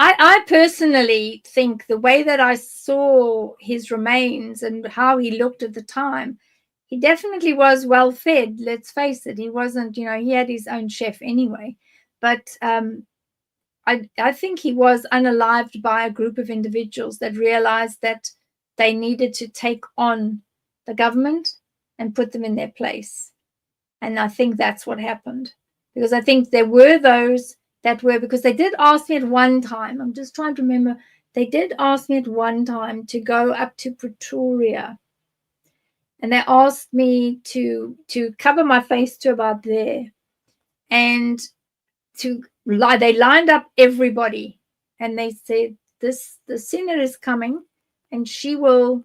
I personally think the way that I saw his remains and how he looked at the time, he definitely was well fed. Let's face it. He wasn't, he had his own chef anyway. But I think he was unalived by a group of individuals that realized that they needed to take on the government and put them in their place. And I think that's what happened. Because I think there were those that were, because they did ask me at one time, I'm just trying to remember, they did ask me at one time to go up to Pretoria. And they asked me to cover my face to about there. And they lined up everybody. And they said, the sinner is coming. And she will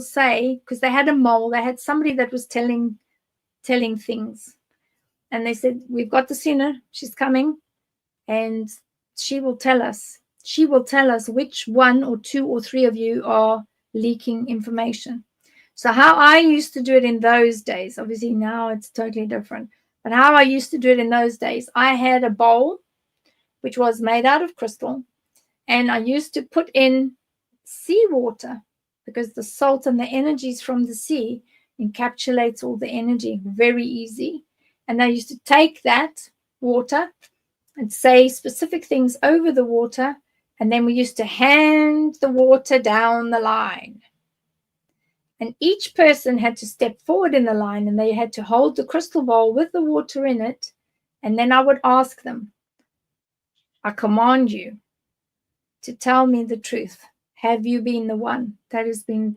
say, because they had a mole, they had somebody that was telling things. And they said, we've got the sinner, she's coming. And she will tell us which one or two or three of you are leaking information. So how I used to do it in those days, obviously now it's totally different, but how I used to do it in those days, I had a bowl which was made out of crystal, and I used to put in seawater because the salt and the energies from the sea encapsulates all the energy very easy. And I used to take that water and say specific things over the water, and then we used to hand the water down the line. And each person had to step forward in the line, and they had to hold the crystal bowl with the water in it. And then I would ask them, I command you to tell me the truth. Have you been the one that has been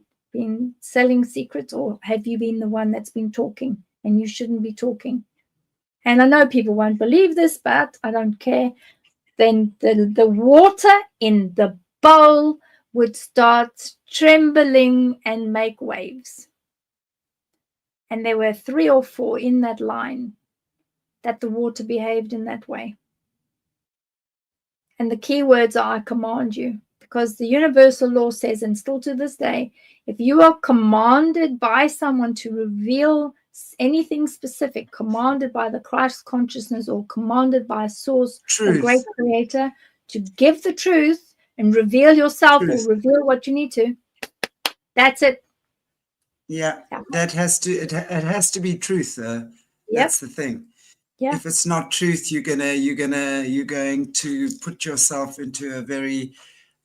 selling secrets, or have you been the one that's been talking and you shouldn't be talking? And I know people won't believe this, but I don't care. Then the water in the bowl would start trembling and make waves. And there were 3 or 4 in that line that the water behaved in that way. And the key words are, I command you. Because the universal law says, and still to this day, if you are commanded by someone to reveal anything specific, commanded by the Christ consciousness or commanded by a source, truth, a great creator, to give the truth and reveal yourself or reveal what you need to, that's it. Yeah, that has to it has to be truth. That's the thing. Yeah. If it's not truth, you're going to put yourself into a very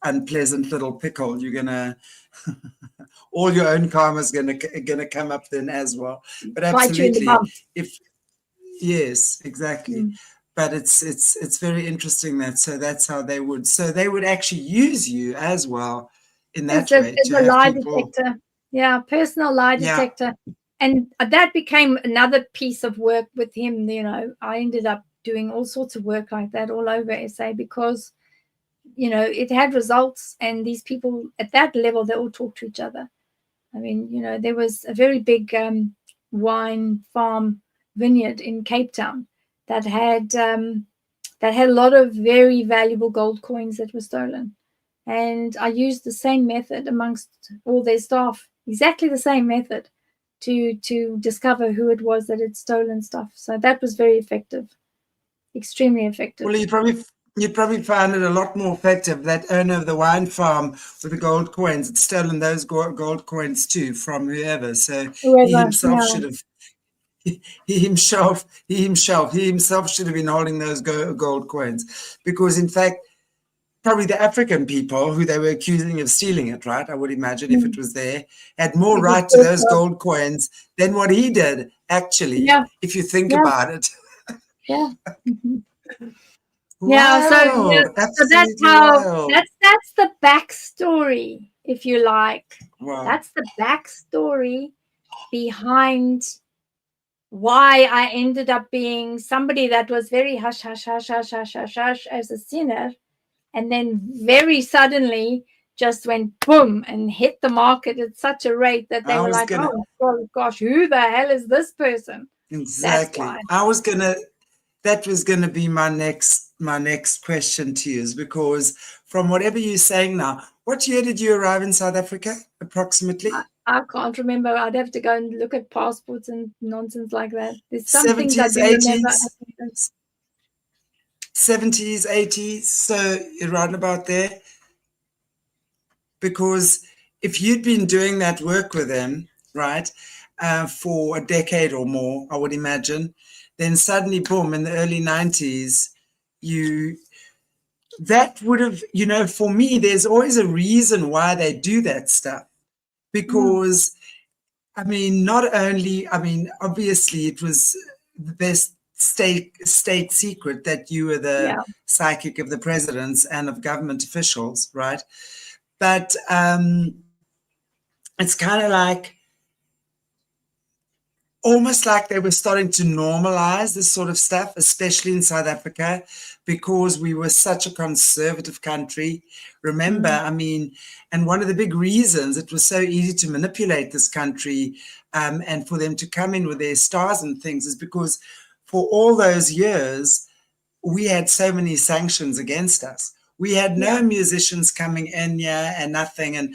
unpleasant little pickle. You're gonna all your own karma is gonna come up then as well. But absolutely, yes, exactly. But it's very interesting that's how they would actually use you as well in that way to have lie detector. Yeah, personal lie detector. And that became another piece of work with him. I ended up doing all sorts of work like that all over SA because, it had results, and these people at that level, they all talk to each other. I mean, there was a very big wine farm vineyard in Cape Town that had a lot of very valuable gold coins that were stolen. And I used the same method amongst all their staff, exactly the same method, to discover who it was that had stolen stuff. So that was very effective, extremely effective. Well, you'd probably find it a lot more effective. That owner of the wine farm with the gold coins had stolen those gold coins too from whoever. So he himself should have. He himself should have been holding those gold coins, because in fact, probably the African people who they were accusing of stealing it, right? I would imagine if it was there, had more right to those gold coins than what he did, actually, if you think about it. Yeah. Wow, so that's how that's the backstory, if you like. Wow. That's the backstory behind why I ended up being somebody that was very hush, hush, hush, hush, hush, hush, hush as a sinner, and then very suddenly just went boom and hit the market at such a rate that they were like, oh gosh, who the hell is this person? Exactly. That was gonna be my next question to you, is because from whatever you're saying now, what year did you arrive in South Africa approximately? I can't remember. I'd have to go and look at passports and nonsense like that. There's some things I 70s, do remember. 80s, 70s, 80s, so right about there. Because if you'd been doing that work with them, right, for a decade or more, I would imagine, then suddenly, boom, in the early 90s, that would have, for me, there's always a reason why they do that stuff. Because, I mean, not only, obviously it was the best state secret that you were the psychic of the presidents and of government officials, right? But it's kind of like, almost like they were starting to normalize this sort of stuff, especially in South Africa, because we were such a conservative country. Remember, and one of the big reasons it was so easy to manipulate this country and for them to come in with their stars and things is because for all those years, we had so many sanctions against us. We had no musicians coming in here and nothing. And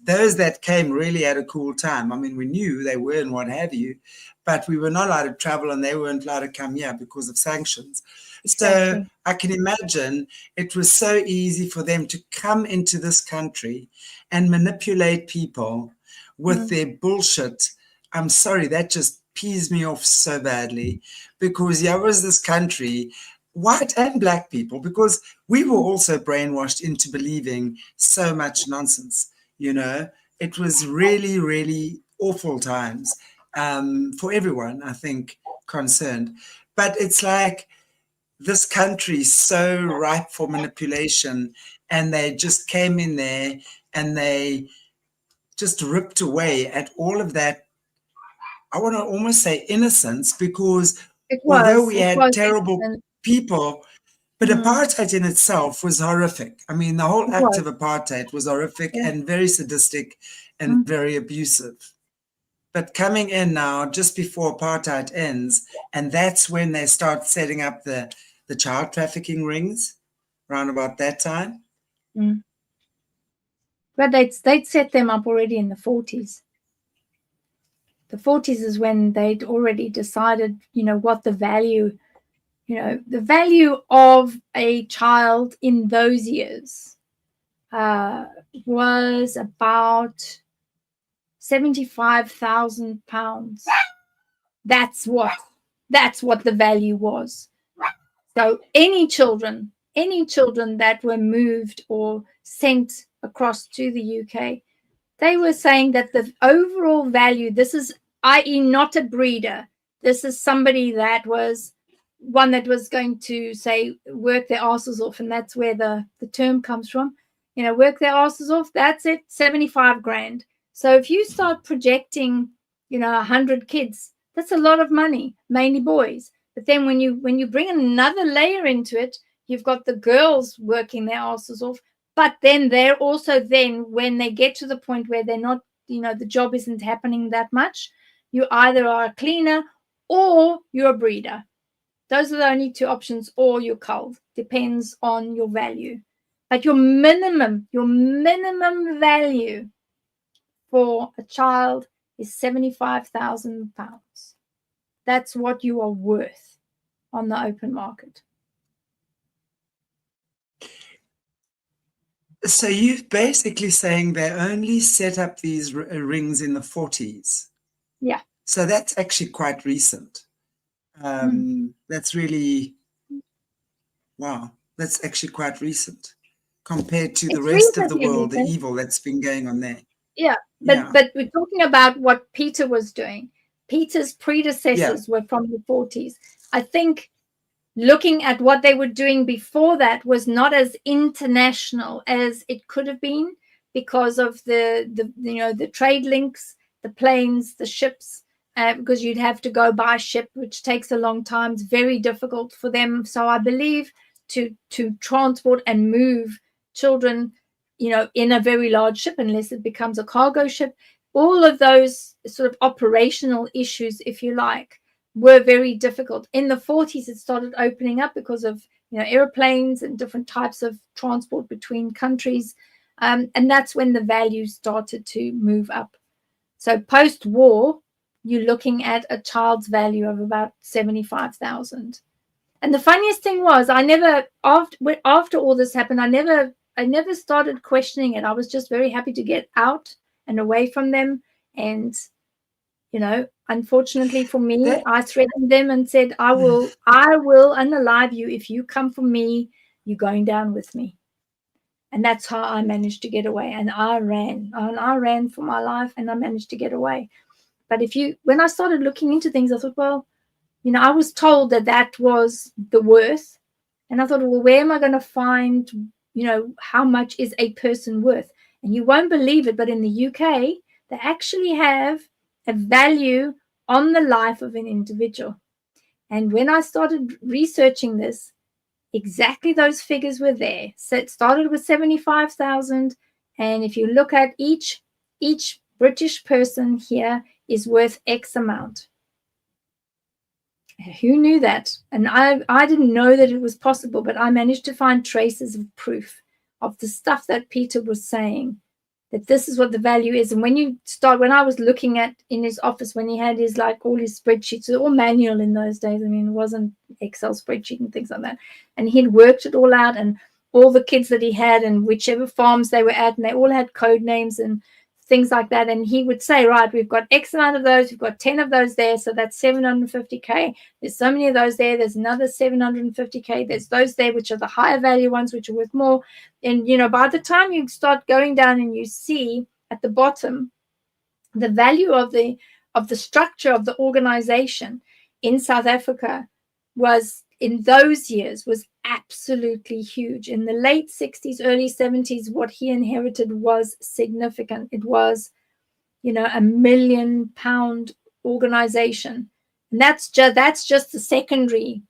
those that came really had a cool time. We knew they were and what have you, but we were not allowed to travel and they weren't allowed to come here because of sanctions. Exactly. So I can imagine it was so easy for them to come into this country and manipulate people with their bullshit. I'm sorry, that just pees me off so badly, because here was this country, white and black people, because we were also brainwashed into believing so much nonsense. It was really, really awful times for everyone, I think, concerned. But it's like this country is so ripe for manipulation, and they just came in there and they just ripped away at all of that. I want to almost say innocence, because although we had terrible people, but apartheid in itself was horrific. The whole act of apartheid was horrific and very sadistic and very abusive. But coming in now, just before apartheid ends, and that's when they start setting up the child trafficking rings, around about that time. But they'd set them up already in the 40s. The 40s is when they'd already decided, what the value, the value of a child in those years was about £75,000. That's what the value was. So any children that were moved or sent across to the UK, they were saying that the overall value, this is, i.e. not a breeder, this is somebody that was one that was going to, say, work their asses off, and that's where the term comes from, work their asses off, that's it, 75 grand. So if you start projecting, 100 kids, that's a lot of money, mainly boys. But then when you bring another layer into it, you've got the girls working their asses off. But then they're also when they get to the point where they're not, the job isn't happening that much, you either are a cleaner or you're a breeder. Those are the only two options, or you're culled. Depends on your value. But your minimum value for a child is £75,000. That's what you are worth on the open market. So you're basically saying they only set up these rings in the 40s. Yeah. So that's actually quite recent. That's really, wow, that's actually quite recent compared to the rest of the world, the evil that's been going on there. Yeah, but we're talking about what Peter was doing. Peter's predecessors were from the 40s. I think looking at what they were doing before that was not as international as it could have been, because of the trade links, the planes, the ships, because you'd have to go by ship, which takes a long time. It's very difficult for them. So I believe to transport and move children, in a very large ship, unless it becomes a cargo ship, all of those sort of operational issues, if you like, were very difficult. In the 40s, it started opening up because of, airplanes and different types of transport between countries. And that's when the value started to move up. So post-war, you're looking at a child's value of about 75,000. And the funniest thing was, I never, after all this happened, I never started questioning it. I was just very happy to get out and away from them. And, you know, unfortunately for me, I threatened them and said, I will unalive you. If you come for me, you're going down with me. And that's how I managed to get away. And I ran for my life, and I managed to get away. But when I started looking into things, I thought, well, you know, I was told that was the worth. And I thought, well, where am I going to find, you know, how much is a person worth? And you won't believe it, but in the UK, they actually have a value on the life of an individual. And when I started researching this, exactly those figures were there. So it started with 75,000. And if you look at each British person here is worth X amount. Who knew that? And I didn't know that it was possible, but I managed to find traces of proof of the stuff that Peter was saying, that this is what the value is. And when I was looking at in his office, when he had his, like, all his spreadsheets, all manual in those days. I mean, it wasn't Excel spreadsheet and things like that. And he'd worked it all out, and all the kids that he had and whichever farms they were at, and they all had code names and things like that. And he would say, right, we've got X amount of those, we've got 10 of those there, so that's 750K. There's so many of those there, there's another 750K. There's those there which are the higher value ones, which are worth more. And, you know, by the time you start going down and you see at the bottom the value of the structure of the organization in South Africa was, in those years, was absolutely huge. In the late 60s, early 70s, what he inherited was significant. It was, you know, £1 million organization. And that's just the secondary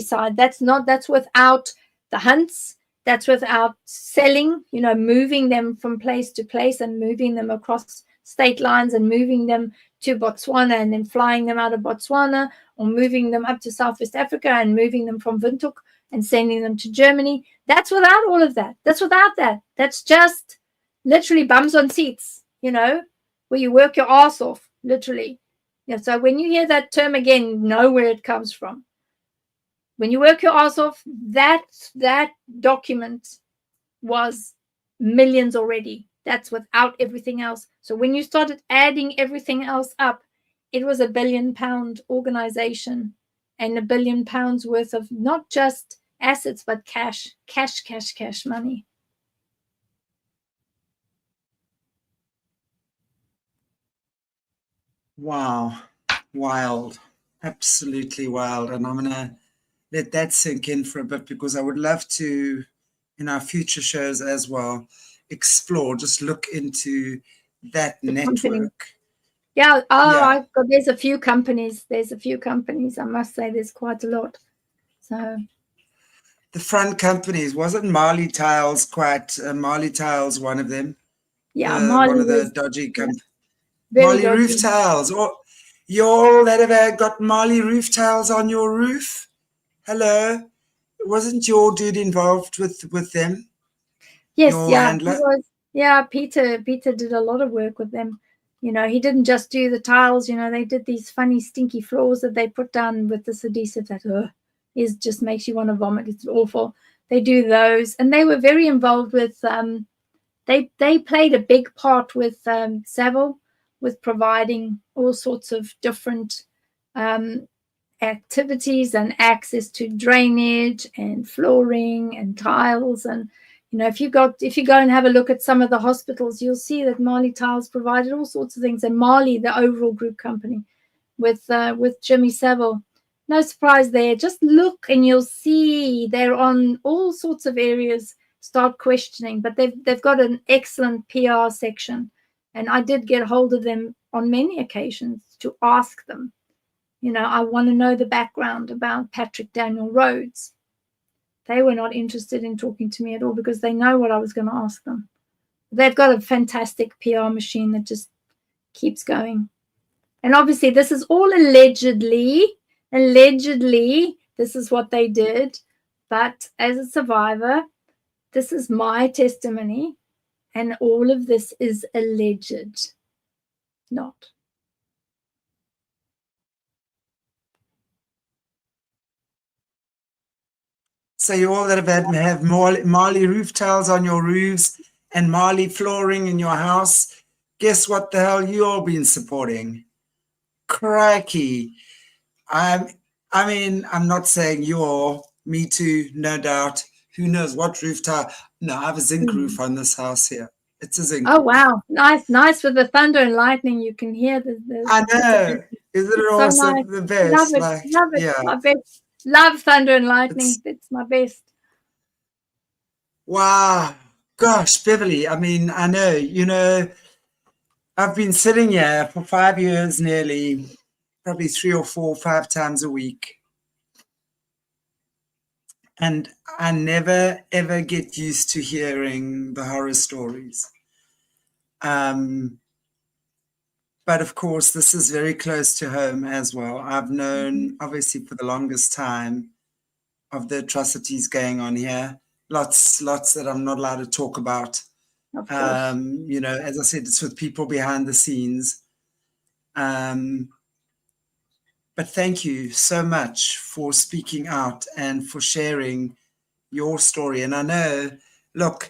side. That's without the hunts, that's without selling, you know, moving them from place to place and moving them across state lines and moving them to Botswana and then flying them out of Botswana, or moving them up to Southwest Africa and moving them from Windhoek and sending them to Germany. That's without all of that. That's without that. That's just literally bums on seats, you know, where you work your ass off, literally. Yeah, so when you hear that term again, you know where it comes from. When you work your ass off, that document was millions already. That's without everything else. So when you started adding everything else up, it was £1 billion organization, and £1 billion worth of not just assets, but cash money. Wow. Wild. Absolutely wild. And I'm going to let that sink in for a bit, because I would love to, in our future shows as well, explore, just look into that network. Yeah. Oh, yeah. There's a few companies. I must say there's quite a lot. So the front companies, wasn't Marley Tiles one of them? Yeah, Marley one of the dodgy companies. Yeah, Marley dodgy. Roof tiles. Or you all that have got Marley roof tiles on your roof? Hello? Wasn't your dude involved with them? Yes, your handler? He was. Yeah, Peter did a lot of work with them. You know, he didn't just do the tiles. You know, they did these funny, stinky floors that they put down with this adhesive that just makes you want to vomit. It's awful. They do those, and they were very involved with. They played a big part with Savile, with providing all sorts of different activities and access to drainage and flooring and tiles. And you know, if you go and have a look at some of the hospitals, you'll see that Marley Tiles provided all sorts of things. And Marley, the overall group company, with Jimmy Savile, no surprise there. Just look and you'll see they're on all sorts of areas. Start questioning, but they've got an excellent PR section, and I did get hold of them on many occasions to ask them. You know, I want to know the background about Patrick Daniel Rhodes. They were not interested in talking to me at all because they know what I was going to ask them. They've got a fantastic PR machine that just keeps going. And obviously this is all allegedly, this is what they did. But as a survivor, this is my testimony. And all of this is alleged, not. So you all that have Marley roof tiles on your roofs and Marley flooring in your house, guess what the hell you all been supporting? Crikey. I mean, I'm not saying you all, me too, no doubt. Who knows what roof tile? No, I have a zinc roof on this house here. It's a zinc. Oh, wow. Nice with the thunder and lightning. You can hear the I know. Isn't it awesome? So nice. The best. Love it. Yeah. My best. Love thunder and lightning. It's my best. Wow. Gosh, Beverly, I mean, I know, you know, I've been sitting here for 5 years nearly, probably 3 or 4 or 5 times a week. And I never, ever get used to hearing the horror stories. But of course, this is very close to home as well. I've known, obviously, for the longest time of the atrocities going on here. Lots that I'm not allowed to talk about. Of course. You know, as I said, it's with people behind the scenes. But thank you so much for speaking out and for sharing your story. And I know, look,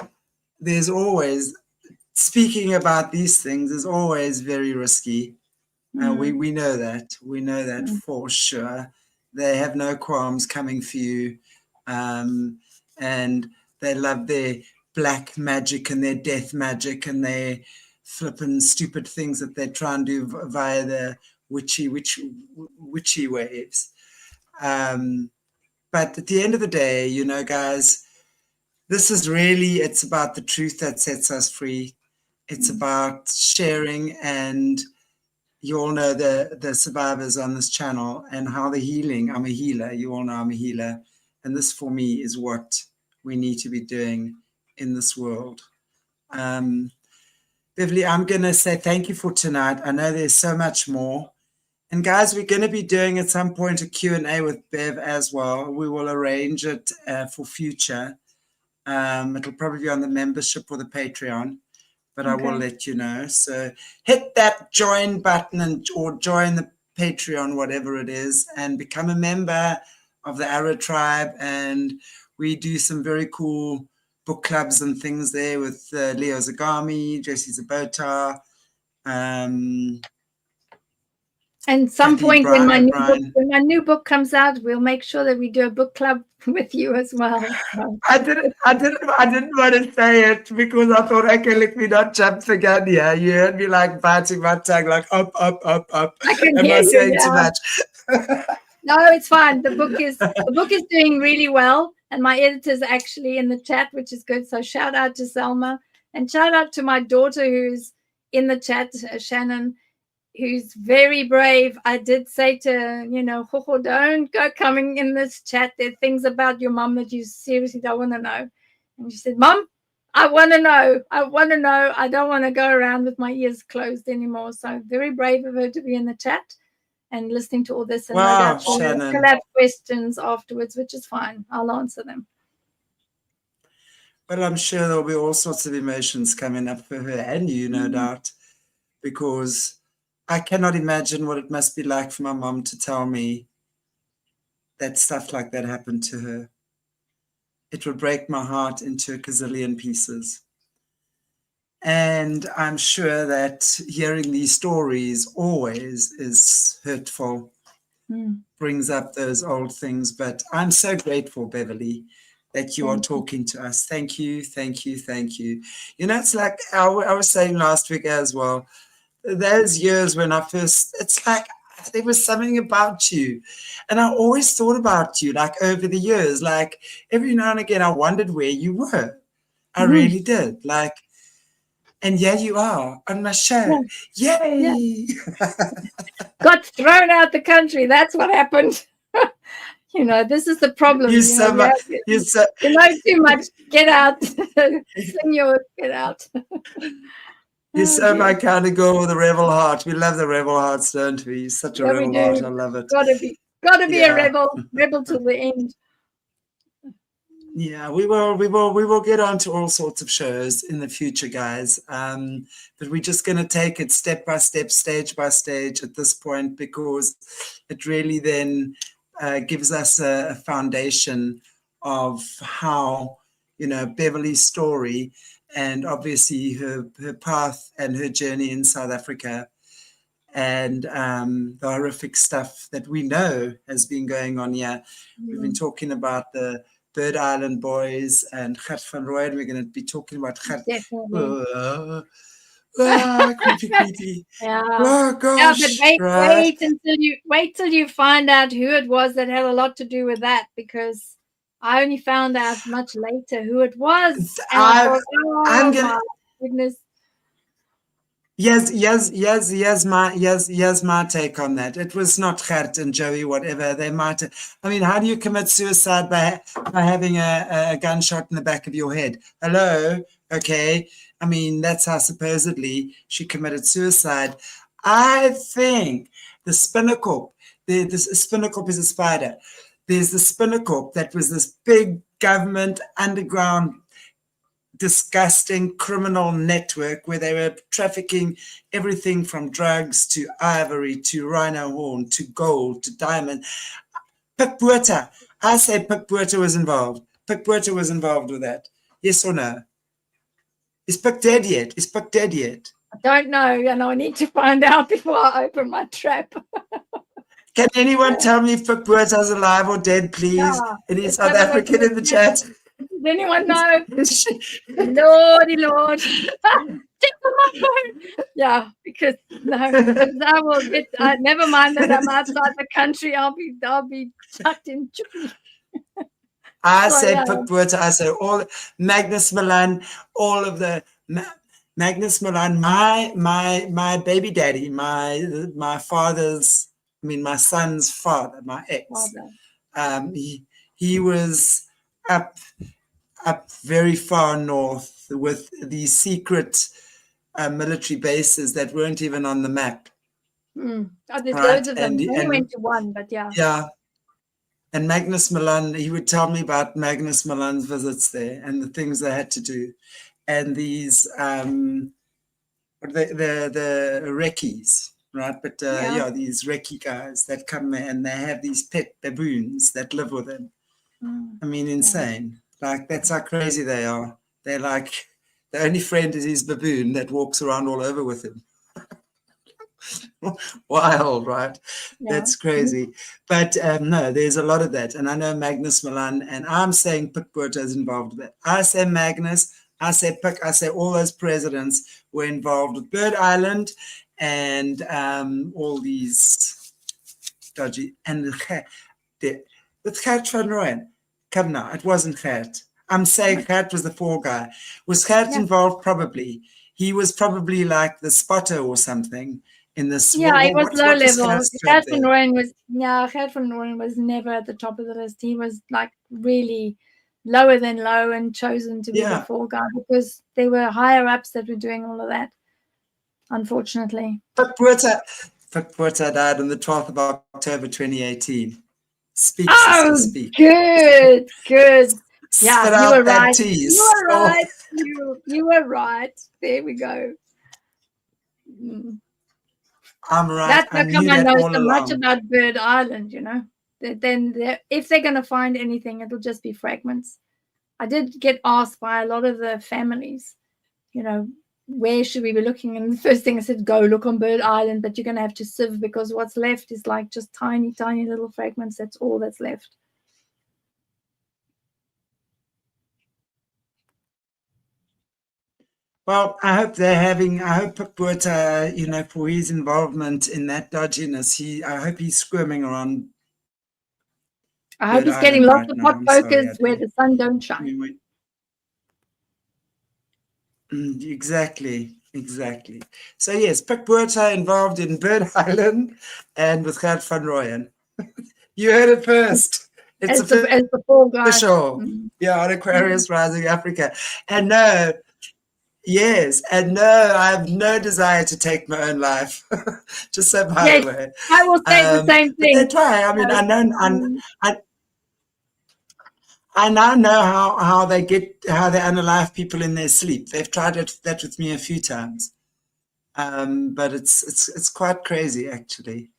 there's always, speaking about these things is always very risky. We know that. We know that for sure. They have no qualms coming for you. And they love their black magic and their death magic and their flippin' stupid things that they try and do via the witchy waves. But at the end of the day, you know, guys, this is really, it's about the truth that sets us free. It's about sharing, and you all know the survivors on this channel and how the healing, I'm a healer, you all know I'm a healer. And this for me is what we need to be doing in this world. Beverly, I'm going to say thank you for tonight. I know there's so much more. And guys, we're going to be doing at some point a Q&A with Bev as well. We will arrange it for future. It'll probably be on the membership or the Patreon, but I will let you know. So hit that join button or join the Patreon, whatever it is, and become a member of the Arrow Tribe. And we do some very cool book clubs and things there with Leo Zagami, Jesse Zabota. And some point when my new book comes out, we'll make sure that we do a book club with you as well. I didn't want to say it because I thought, okay, let me not jump the gun here. You heard me like biting my tongue, like up. I can hear you saying too much? No, it's fine. The book is doing really well, and my editor's actually in the chat, which is good. So shout out to Selma, and shout out to my daughter who's in the chat, Shannon, who's very brave. I did say to, you know, Hoho, don't go coming in this chat. There are things about your mom that you seriously don't want to know. And she said, Mom, I want to know. I want to know. I don't want to go around with my ears closed anymore. So very brave of her to be in the chat and listening to all this. And wow, Shannon. She'll have questions afterwards, which is fine. I'll answer them. But I'm sure there'll be all sorts of emotions coming up for her and you, no doubt, because I cannot imagine what it must be like for my mom to tell me that stuff like that happened to her. It would break my heart into a gazillion pieces. And I'm sure that hearing these stories always is hurtful, brings up those old things. But I'm so grateful, Beverly, that you are talking to us. Thank you. You know, it's like I was saying last week as well, those years when I first, it's like there was something about you. And I always thought about you, like over the years, like every now and again, I wondered where you were. I really did. Like, and yeah, you are on my show. Yeah. Yay! Yeah. Got thrown out the country. That's what happened. You know, this is the problem. You know too much. Get out. Sing your get out. You're so my kind of girl with a rebel heart. We love the rebel hearts, don't we? You're such a rebel heart. I love it. Gotta be a rebel till the end. Yeah, we will get on to all sorts of shows in the future, guys. But we're just going to take it step by step, stage by stage at this point, because it really then gives us a foundation of how, Beverly's story, and obviously her path and her journey in South Africa, and the horrific stuff that we know has been going on here. We've been talking about the Bird Island boys and Gert van Rooyen. We're going to be talking about Gert. Creepy, creepy. Yeah. Oh gosh. Yeah, but wait till you find out who it was that had a lot to do with that, because I only found out much later who it was. And I thought, my goodness. Yes, my take on that. It was not Gert and Joey, whatever. They might have, I mean, how do you commit suicide by having a gunshot in the back of your head? Hello? Okay. I mean, that's how supposedly she committed suicide. I think the Spinnacorp, the Spinnacorp is a spider. There's the Spinnacorp that was this big government underground disgusting criminal network where they were trafficking everything from drugs to ivory to rhino horn to gold to diamond. Pik Botha, I say Pik Botha was involved. Pik Botha was involved with that. Yes or no? Is Pik dead yet? Is Pik dead yet? I don't know, and I need to find out before I open my trap. Can anyone tell me if Pik Botha is alive or dead, please? Yeah. Any South African in the chat? Does anyone know? Lordy Lord. Yeah, because no, I will get. Never mind that I'm outside the country. I'll be tucked in. I say Pik Botha. I say all Magnus Milan, all of the Magnus Milan. My baby daddy, my father's. I mean, my son's father, my ex. He was up very far north with these secret military bases that weren't even on the map. There's loads of them. I went to one, but yeah. Yeah. And Magnus Milan, he would tell me about Magnus Milan's visits there and the things they had to do. And these, the recce's, right? But these recce guys that come there and they have these pet baboons that live with them. I mean, insane. Like, that's how crazy they are. They're like, the only friend is his baboon that walks around all over with him. Wild, right? Yeah. That's crazy. But no, there's a lot of that. And I know Magnus Milan, and I'm saying Pik Botha is involved with that. I say Magnus, I say Pik, I say all those presidents were involved with Bird Island and all these dodgy. And with Gert van Rooyen. Come now, it wasn't Gert. I'm saying Gert was the fall guy. Was Gert involved? Probably. He was probably like the spotter or something in this. Yeah, it was low level. Gert van Rooyen was never at the top of the list. He was like really lower than low and chosen to be the fall guy because there were higher ups that were doing all of that, unfortunately. Pik Botha died on the 12th of October 2018. Speak, sister, speak. Good. Yeah, you were right. You were right. There we go. I'm right. That's how come I know so much about Bird Island, you know. Then if they're going to find anything, it'll just be fragments. I did get asked by a lot of the families, you know, where should we be looking? And the first thing I said, go look on Bird Island, but you're going to have to sieve because what's left is like just tiny, tiny little fragments. That's all that's left. Well, I hope Pik Botha, you know, for his involvement in that dodginess, I hope he's squirming around. I hope he's getting lots of hot pokers where the sun don't shine. Exactly. So yes, Pik Botha involved in Bird Island and with Gert van Rooyen. You heard it first. It's official. On Aquarius Rising Africa. And no, I have no desire to take my own life. Just so by the way. I will say the same thing. That's why. I mean, I now know how they unalive people in their sleep. They've tried that with me a few times, but it's quite crazy actually,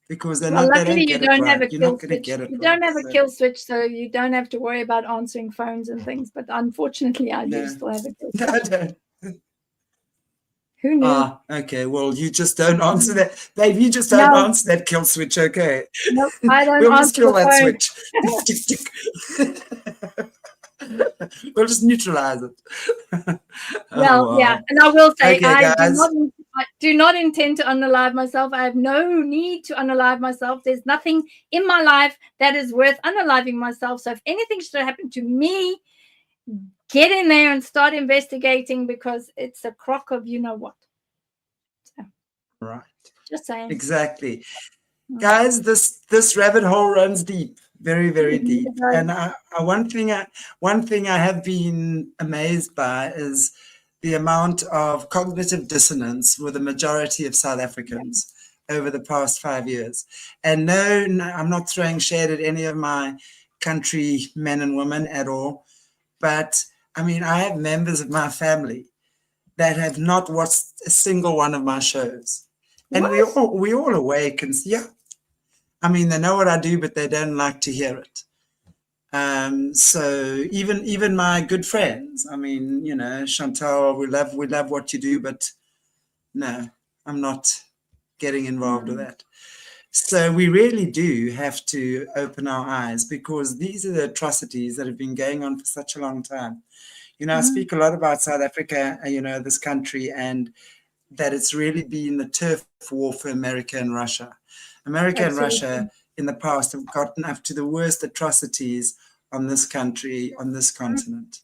because they luckily don't you get it don't have right. a You're kill not going to switch. get it You right. don't have a kill switch, so you don't have to worry about answering phones and things. But unfortunately, I do still have a kill switch. No, I don't. Who knew? Ah, okay. Well, you just don't answer that, babe. You just don't answer that kill switch, okay? Nope, I don't We'll just answer kill the that phone. switch. We'll just neutralize it. Well, wow. yeah, and I will say, Okay, I guys. do not intend to unalive myself. I have no need to unalive myself. There's nothing in my life that is worth unaliving myself. So if anything should happen to me, get in there and start investigating, because it's a crock of you know what. So, right. Just saying. Exactly. Guys, this rabbit hole runs deep, very, very deep. And one thing I have been amazed by is the amount of cognitive dissonance with the majority of South Africans over the past 5 years. And no, I'm not throwing shade at any of my country men and women at all. But I mean, I have members of my family that have not watched a single one of my shows. And we all awake and I mean, they know what I do, but they don't like to hear it. So even my good friends, I mean, you know, Chantal, we love what you do, but no, I'm not getting involved with that. So we really do have to open our eyes, because these are the atrocities that have been going on for such a long time. You know, I speak a lot about South Africa, you know, this country, and that it's really been the turf war for America and Russia. America and Russia in the past have gotten up to the worst atrocities on this country, on this continent.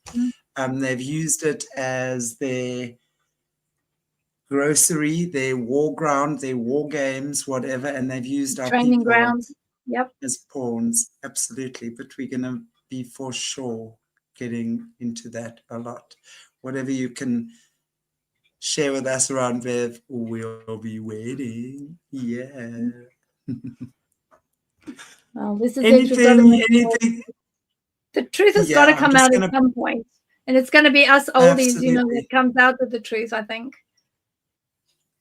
They've used it as their grocery, their war ground, their war games, whatever, and they've used our training people grounds as pawns. Absolutely. But we're going to be for sure getting into that a lot. Whatever you can share with us around Bev, we'll be waiting. Yeah. Well, this is anything. The truth has got to come out at some point, and it's going to be us oldies, you know, that comes out with the truth, I think.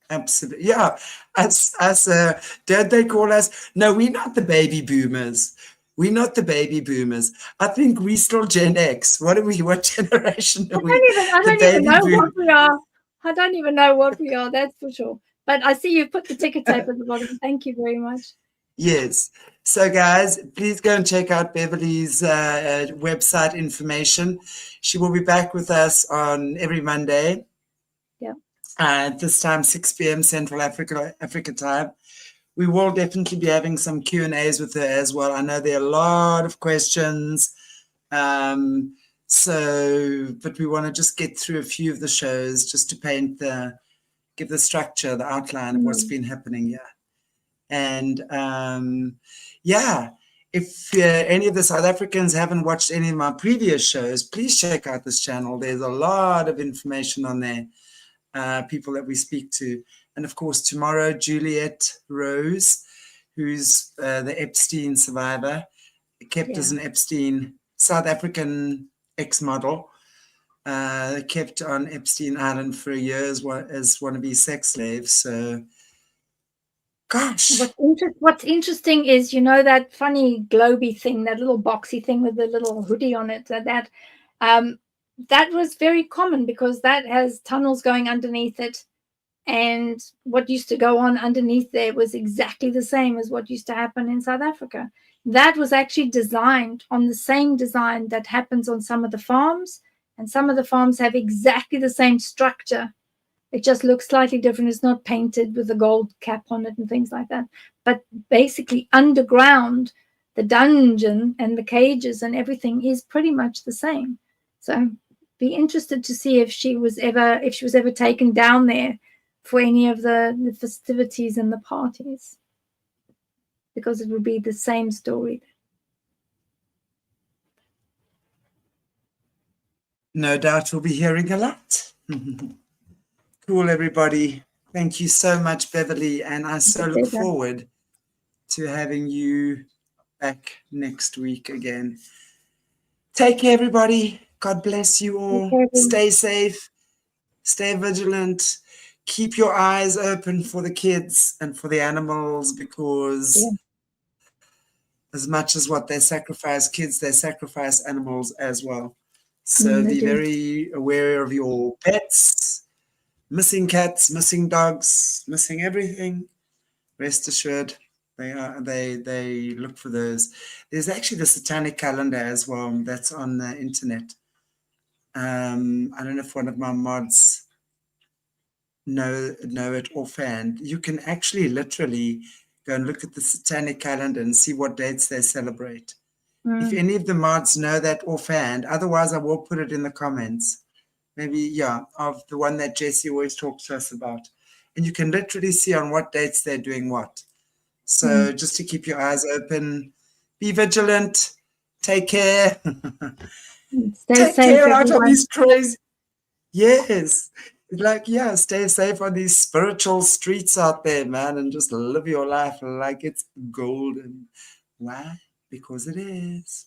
Absolutely. Yeah. Don't they call us? No, we're not the baby boomers. We're not the baby boomers. I think we're still Gen X. What are we? What generation are we? I don't even know what we are. I don't even know what we are, that's for sure. But I see you put the ticket tape at the bottom. Thank you very much. Yes. So, guys, please go and check out Beverly's website information. She will be back with us on every Monday. Yeah. At this time, 6 p.m. Central Africa time. We will definitely be having some Q&As with her as well. I know there are a lot of questions. But we want to just get through a few of the shows just to give the structure, the outline of what's been happening here. And if any of the South Africans haven't watched any of my previous shows, please check out this channel. There's a lot of information on there, people that we speak to. And of course, tomorrow, Juliet Rose, who's the Epstein survivor, kept as an Epstein, South African ex-model, kept on Epstein Island for a year as one of his sex slaves. So, gosh. What's interesting is, you know, that funny globy thing, that little boxy thing with the little hoodie on it, that was very common, because that has tunnels going underneath it. And what used to go on underneath there was exactly the same as what used to happen in South Africa. That was actually designed on the same design that happens on some of the farms. And some of the farms have exactly the same structure. It just looks slightly different. It's not painted with a gold cap on it and things like that. But basically underground, the dungeon and the cages and everything is pretty much the same. So be interested to see if she was ever taken down there for any of the festivities and the parties, because it would be the same story. No doubt we'll be hearing a lot. Cool, everybody. Thank you so much, Beverly. And I so look forward to having you back next week again. Take care, everybody. God bless you all. Okay. Stay safe. Stay vigilant. Keep your eyes open for the kids and for the animals, because as much as what they sacrifice kids, they sacrifice animals as well. So be very aware of your pets, missing cats, missing dogs, missing everything. Rest assured, they look for those. There's actually the satanic calendar as well that's on the internet. I don't know if one of my mods know it offhand. You can actually literally go and look at the satanic calendar and see what dates they celebrate. If any of the mods know that offhand, otherwise I will put it in the comments. Maybe, of the one that Jesse always talks to us about. And you can literally see on what dates they're doing what. So just to keep your eyes open, be vigilant, take care. Stay safe, care out of everyone. these crazy. Yes. Like, stay safe on these spiritual streets out there, man, and just live your life like it's golden. Why? Because it is.